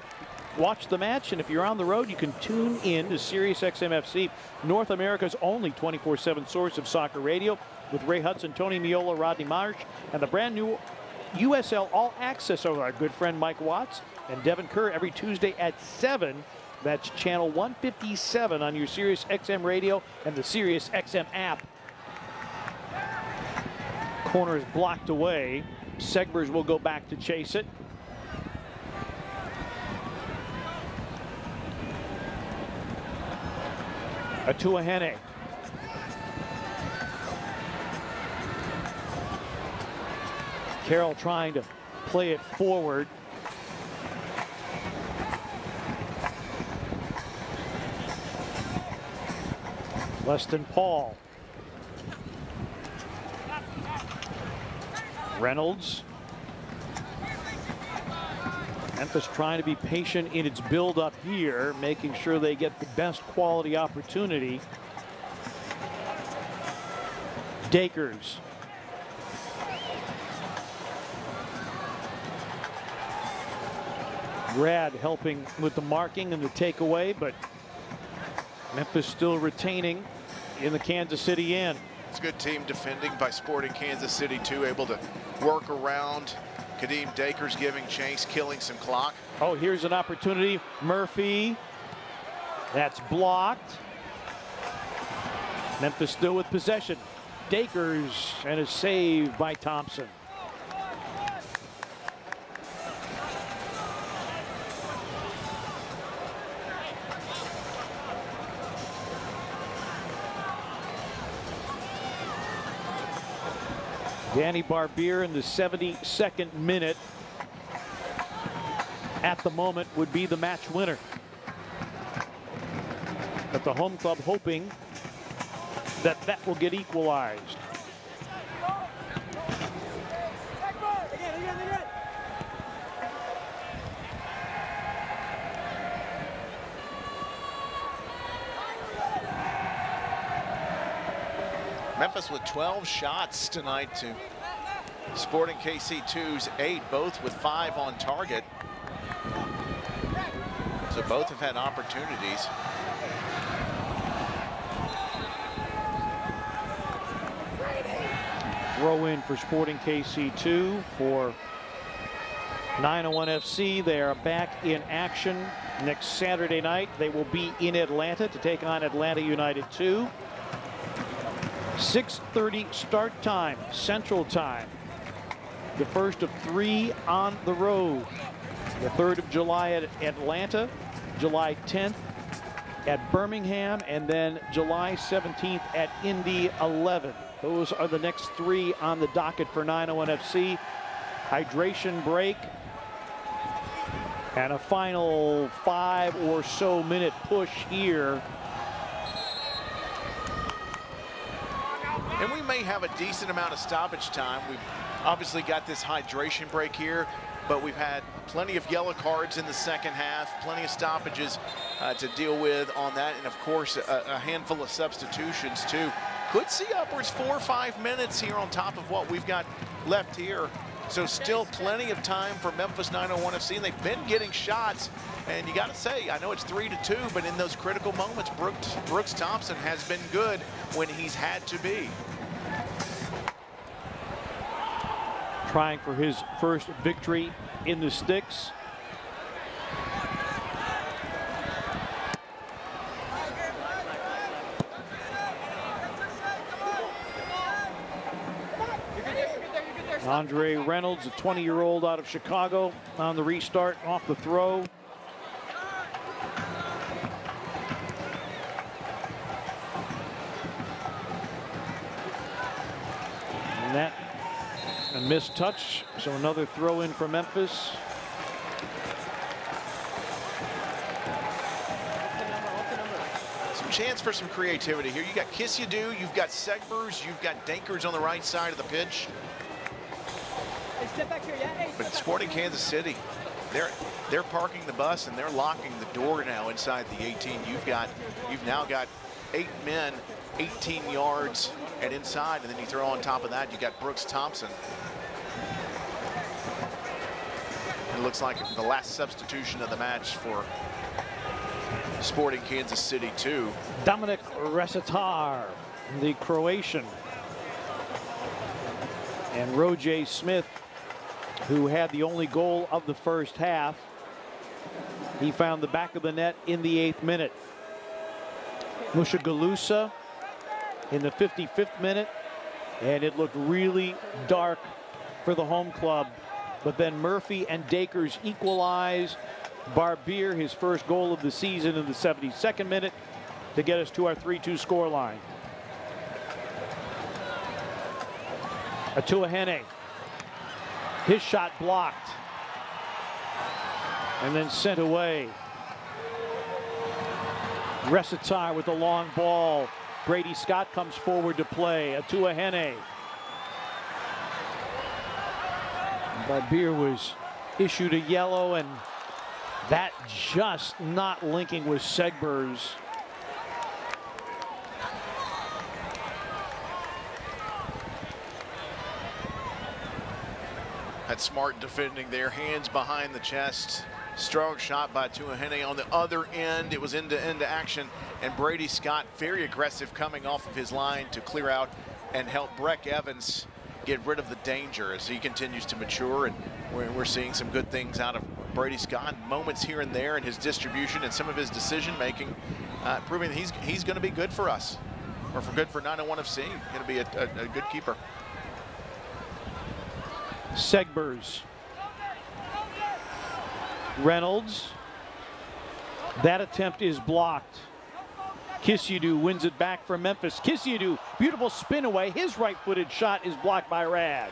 watch the match and if you're on the road, you can tune in to Sirius XM FC, North America's only 24/7 source of soccer radio, with Ray Hudson, Tony Miola, Rodney Marsh, and the brand new USL All Access of our good friend Mike Watts and Devin Kerr every Tuesday at 7. That's channel 157 on your Sirius XM radio and the Sirius XM app. Corner is blocked away. Segbers will go back to chase it. Atuahene. Carroll trying to play it forward. Weston Paul. Reynolds. Memphis trying to be patient in its build up here, making sure they get the best quality opportunity. Dakers. Brad helping with the marking and the takeaway, but Memphis still retaining in the Kansas City end. It's a good team defending by Sporting Kansas City too, able to work around Kadeem Dakers, giving chase, killing some clock. Oh, here's an opportunity. Murphy. That's blocked. Memphis still with possession. Dakers, and is saved by Thompson. Danny Barbier in the 72nd minute at the moment would be the match winner. But the home club hoping that that will get equalized. Memphis with 12 shots tonight to Sporting KC2's 8, both with 5 on target. So both have had opportunities. Throw in for Sporting KC2 for 901 FC. They are back in action next Saturday night. They will be in Atlanta to take on Atlanta United 2. 6:30 start time, Central Time. The first of 3 on the road. The 3rd of July at Atlanta, July 10th at Birmingham, and then July 17th at Indy 11. Those are the next 3 on the docket for 901 FC. Hydration break and a final 5 or so minute push here. And we may have a decent amount of stoppage time. We've obviously got this hydration break here, but we've had plenty of yellow cards in the second half, plenty of stoppages to deal with on that, and of course a handful of substitutions too. Could see upwards 4 or 5 minutes here on top of what we've got left here. So still plenty of time for Memphis 901 FC, and they've been getting shots. And you got to say, I know it's 3-2, but in those critical moments, Brooks Thompson has been good when he's had to be. Trying for his first victory in the sticks. Andre Reynolds, a 20-year-old out of Chicago, on the restart off the throw. And that a missed touch, so another throw in for Memphis. Some chance for some creativity here. You got Kisyadu, you've got Segbers, you've got Dakers on the right side of the pitch. But Sporting Kansas City, they're parking the bus and they're locking the door now inside the 18. You've now got 8 men, 18 yards and inside, and then you throw on top of that, you got Brooks Thompson. It looks like the last substitution of the match for Sporting Kansas City 2. Dominic Resetar, the Croatian. And Roje Smith, who had the only goal of the first half. He found the back of the net in the 8th minute. Mushagalusa in the 55th minute. And it looked really dark for the home club. But then Murphy and Dakers equalize. Barbier, his first goal of the season in the 72nd minute to get us to our 3-2 scoreline. Atuahene. His shot blocked. And then sent away. Resitar with the long ball. Brady Scott comes forward to play. Atuahene. Barbier was issued a yellow, and that just not linking with Segbers. That smart defending there, hands behind the chest. Strong shot by Atuahene on the other end. It was end-to-end action, and Brady Scott very aggressive coming off of his line to clear out and help Breck Evans get rid of the danger as he continues to mature, and we're seeing some good things out of Brady Scott, moments here and there in his distribution and some of his decision making, proving that he's going to be good for us, or for good for 901 FC. Going to be a good keeper. Segbers. Reynolds. That attempt is blocked. Kisidu wins it back for Memphis. Kisidu, beautiful spin away. His right-footed shot is blocked by Rad.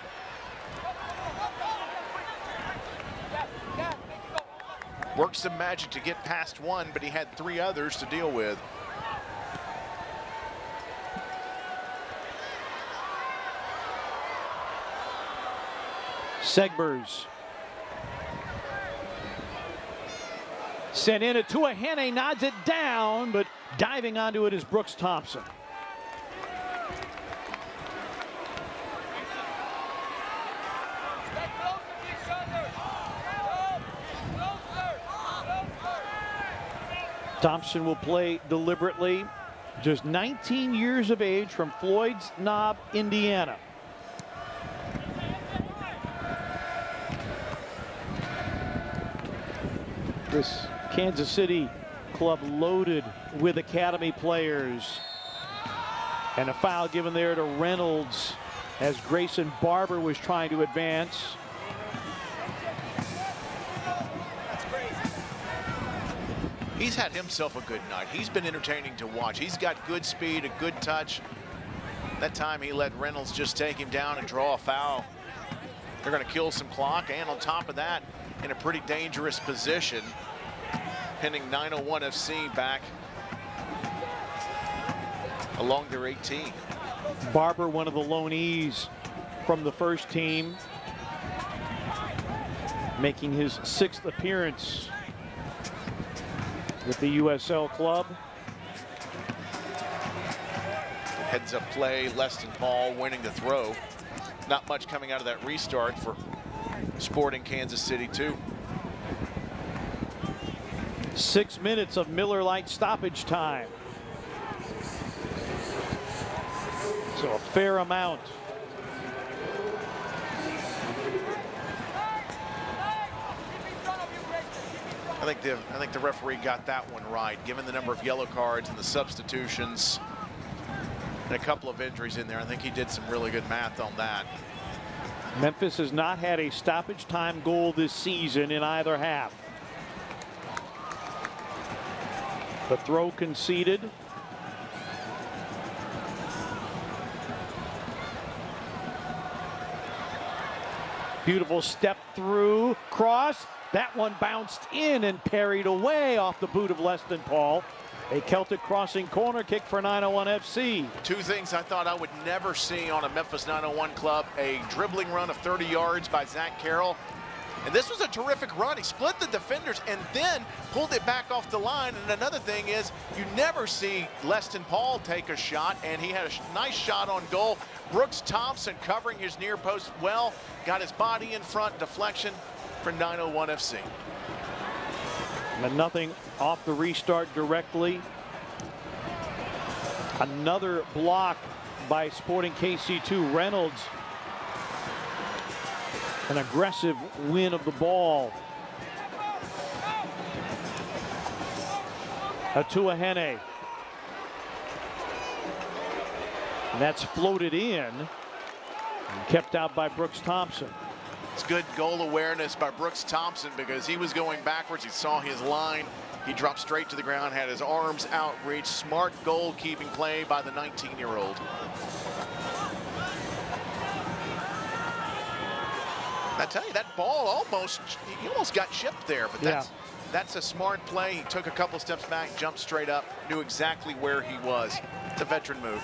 Worked some magic to get past one, but he had 3 others to deal with. Segbers. Sent in. Atuahene nods it down, but diving onto it is Brooks Thompson. Thompson will play deliberately. Just 19 years of age, from Floyd's Knob, Indiana. This Kansas City club loaded with academy players. And a foul given there to Reynolds as Grayson Barber was trying to advance. He's had himself a good night. He's been entertaining to watch. He's got good speed, a good touch. That time he let Reynolds just take him down and draw a foul. They're going to kill some clock, and on top of that, in a pretty dangerous position, pinning 901 FC back along their 18. Barber, one of the loanees from the first team, making his 6th appearance with the USL club. Heads up play, Leston Paul winning the throw. Not much coming out of that restart for Sporting Kansas City too. 6 minutes of Miller Lite stoppage time. So a fair amount. I think the referee got that one right, given the number of yellow cards and the substitutions and a couple of injuries in there. I think he did some really good math on that. Memphis has not had a stoppage time goal this season in either half. The throw conceded. Beautiful step through, cross. That one bounced in and parried away off the boot of Leston Paul. A Celtic crossing corner kick for 901 FC. 2 things I thought I would never see on a Memphis 901 club: a dribbling run of 30 yards by Zach Carroll. And this was a terrific run. He split the defenders and then pulled it back off the line. And another thing is, you never see Leston Paul take a shot, and he had a nice shot on goal. Brooks Thompson covering his near post well, got his body in front, deflection for 901 FC. And nothing off the restart directly. Another block by Sporting KC2. Reynolds, an aggressive win of the ball. Atuahene. And that's floated in. Kept out by Brooks Thompson. It's good goal awareness by Brooks Thompson because he was going backwards. He saw his line. He dropped straight to the ground, had his arms outreached. Smart goalkeeping play by the 19-year-old. I tell you, that ball he almost got chipped there, but that's a smart play. He took a couple steps back, jumped straight up, knew exactly where he was. It's a veteran move.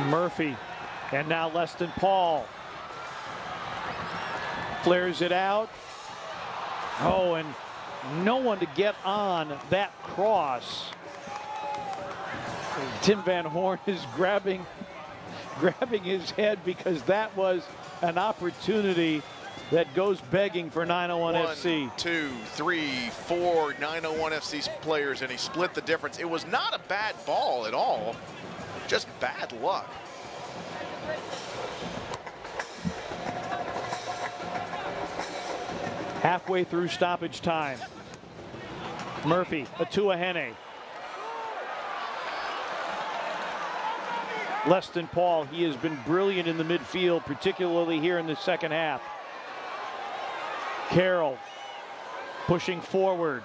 Murphy, and now Leston Paul flares it out. Oh, and no one to get on that cross. Tim Van Horn is grabbing his head because that was an opportunity that goes begging for 901 FC. 1, 2, 3, 4 901 FC's players, and he split the difference. It was not a bad ball at all, just bad luck. Halfway through stoppage time. Murphy, Atuahene. Leston Paul, he has been brilliant in the midfield, particularly here in the second half. Carroll pushing forward.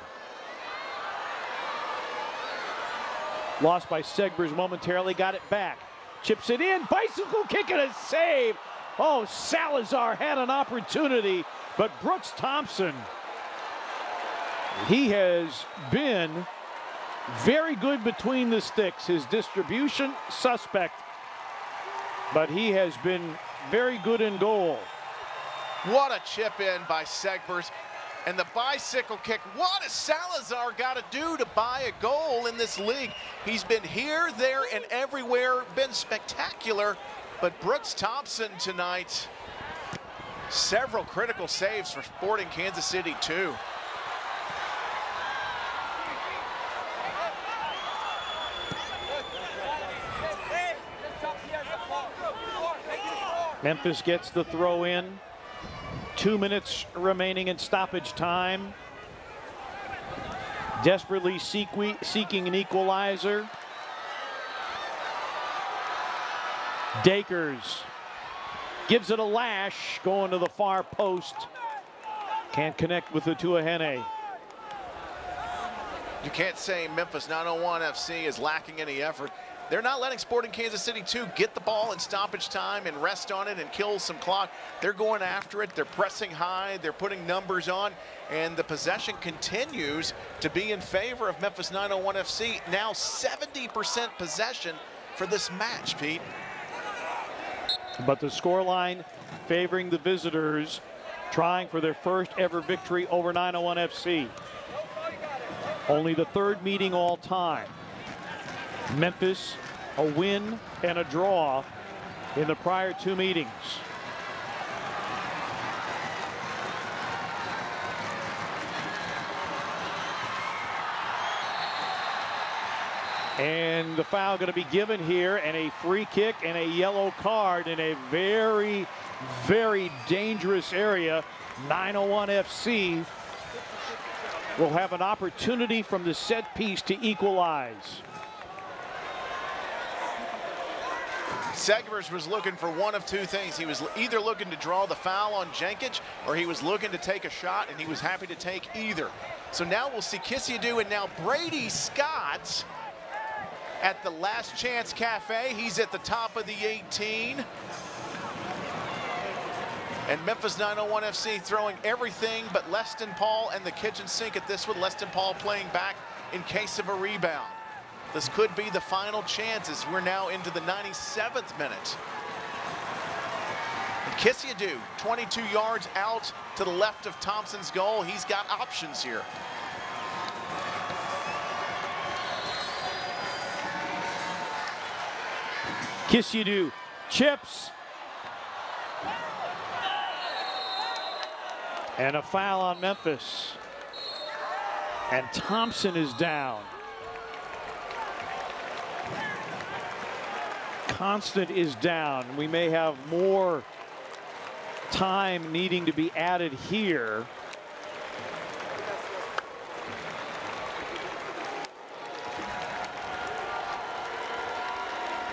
Lost by Segbers momentarily, got it back. Chips it in, bicycle kick and a save. Oh, Salazar had an opportunity, but Brooks Thompson, he has been very good between the sticks. His distribution, suspect, but he has been very good in goal. What a chip in by Segbers. And the bicycle kick, what has Salazar got to do to buy a goal in this league? He's been here, there, and everywhere, been spectacular. But Brooks Thompson tonight, several critical saves for Sporting Kansas City too. Memphis gets the throw in. 2 minutes remaining in stoppage time. Desperately seeking an equalizer. Dakers gives it a lash, going to the far post. Can't connect with the Atuahene. You can't say Memphis 901 FC is lacking any effort. They're not letting Sporting Kansas City 2 get the ball in stoppage time and rest on it and kill some clock. They're going after it. They're pressing high. They're putting numbers on. And the possession continues to be in favor of Memphis 901 FC. Now 70% possession for this match, Pete. But the scoreline favoring the visitors, trying for their first ever victory over 901 FC. Only the third meeting all time. Memphis, a win and a draw in the prior 2 meetings. And the foul going to be given here, and a free kick and a yellow card in a very, very dangerous area. 901 FC will have an opportunity from the set piece to equalize. Segbers was looking for one of two things. He was either looking to draw the foul on Jenkic, or he was looking to take a shot, and he was happy to take either. So now we'll see Kissiadou and now Brady Scott at the Last Chance Cafe. He's at the top of the 18. And Memphis 901 FC throwing everything but Leston Paul and the kitchen sink at this one. Leston Paul playing back in case of a rebound. This could be the final chance as we're now into the 97th minute. And Kissiadou, 22 yards out to the left of Thompson's goal. He's got options here. Kissiadou chips. And a foul on Memphis. And Thompson is down. Constant is down. We may have more time needing to be added here.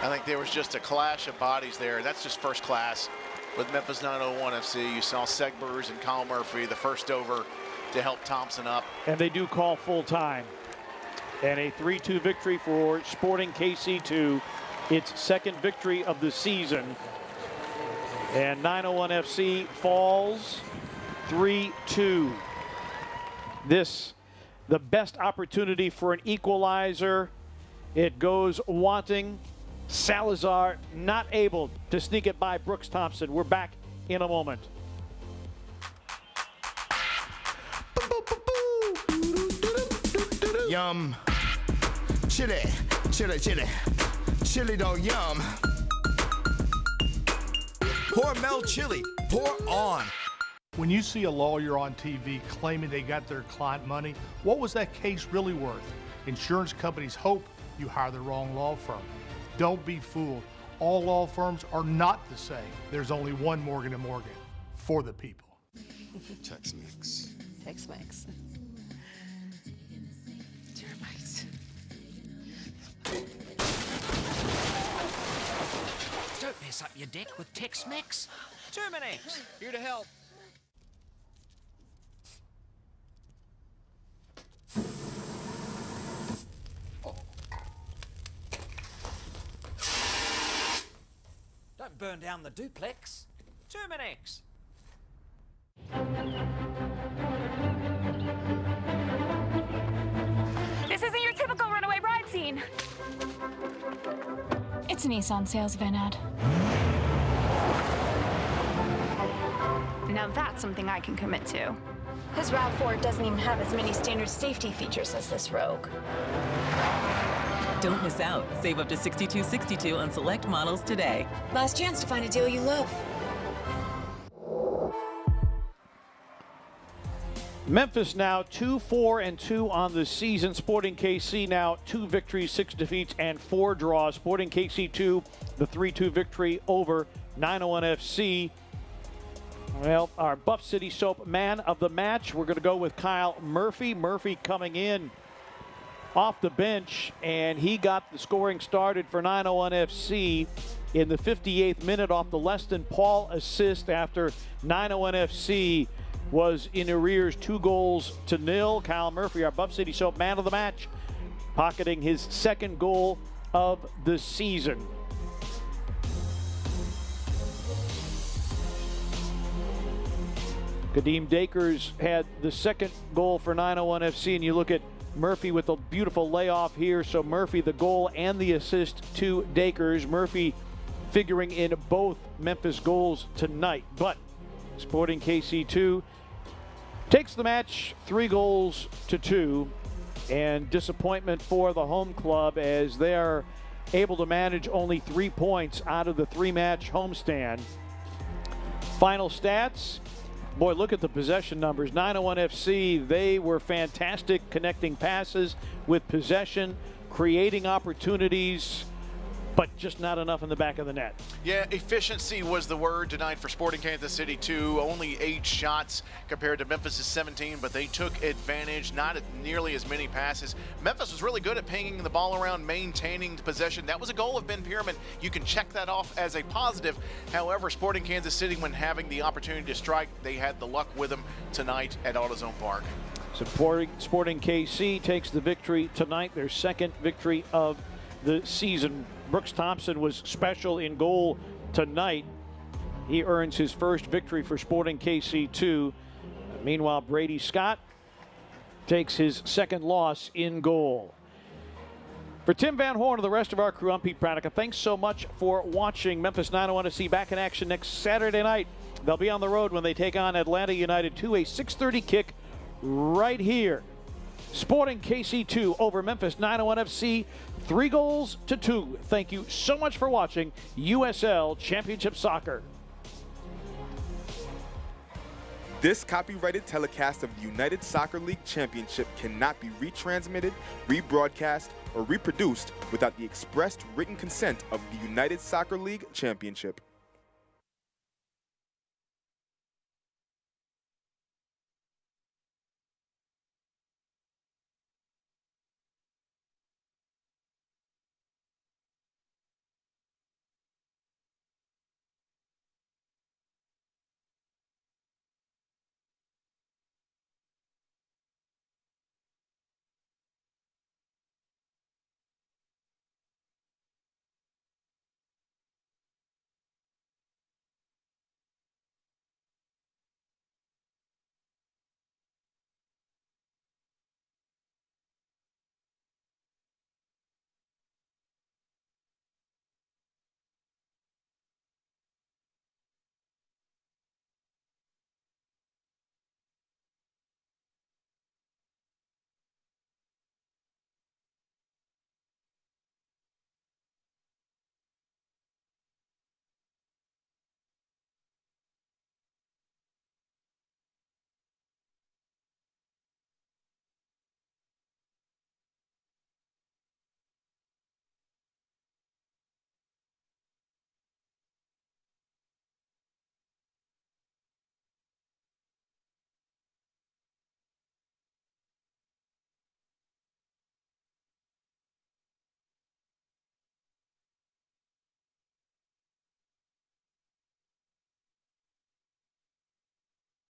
I think there was just a clash of bodies there. That's just first class with Memphis 901 FC. You saw Segbers and Kyle Murphy, the first over to help Thompson up. And they do call full time. And a 3-2 victory for Sporting KC2, its second victory of the season. And 901 FC falls 3-2. This, the best opportunity for an equalizer. It goes wanting. Salazar not able to sneak it by Brooks Thompson. We're back in a moment. Yum. Chili, chili, chili. Chili don't yum. Hormel chili, pour on. When you see a lawyer on TV claiming they got their client money, what was that case really worth? Insurance companies hope you hire the wrong law firm. Don't be fooled. All law firms are not the same. There's only one Morgan & Morgan, for the people. Tex-Mex. Tex-Mex. Termites. Don't mess up your deck with Tex-Mex. Terminex. Here to help. Don't burn down the duplex. Terminex. This isn't your typical runaway bride scene. It's a Nissan sales event ad. Now that's something I can commit to. His RAV4 doesn't even have as many standard safety features as this Rogue. Don't miss out. Save up to $62.62 on select models today. Last chance to find a deal you love. Memphis now 2-4-2 on the season. Sporting KC now 2 victories, 6 defeats, and 4 draws. Sporting KC2, the 3-2 victory over 901 FC. Well, our Buff City Soap man of the match, we're going to go with Kyle Murphy. Murphy coming in off the bench, and he got the scoring started for 901 FC in the 58th minute off the Leston Paul assist after 901 FC was in arrears 2-0. Kyle Murphy, our Buff City Soap man of the match, pocketing his second goal of the season. Kadeem Dakers had the second goal for 901 FC, and you look at Murphy with a beautiful layoff here. So Murphy the goal and the assist to Dakers. Murphy figuring in both Memphis goals tonight. But Sporting KC2 takes the match 3-2, and disappointment for the home club as they are able to manage only 3 points out of the 3-match homestand. Final stats. Boy, look at the possession numbers. 901 FC, they were fantastic connecting passes with possession, creating opportunities, but just not enough in the back of the net. Yeah, efficiency was the word tonight for Sporting Kansas City 2. Only 8 shots compared to Memphis' 17, but they took advantage, not nearly as many passes. Memphis was really good at pinging the ball around, maintaining possession. That was a goal of Ben Pierman. You can check that off as a positive. However, Sporting Kansas City, when having the opportunity to strike, they had the luck with them tonight at AutoZone Park. Sporting KC takes the victory tonight, their second victory of the season. Brooks Thompson was special in goal tonight. He earns his first victory for Sporting KC2. Meanwhile, Brady Scott takes his second loss in goal. For Tim Van Horn and the rest of our crew, I'm Pete Pranica. Thanks so much for watching. Memphis 901 FC back in action next Saturday night. They'll be on the road when they take on Atlanta United to a 6:30 kick right here. Sporting KC2 over Memphis 901 FC, 3-2. Thank you so much for watching USL Championship Soccer. This copyrighted telecast of the United Soccer League Championship cannot be retransmitted, rebroadcast, or reproduced without the expressed written consent of the United Soccer League Championship.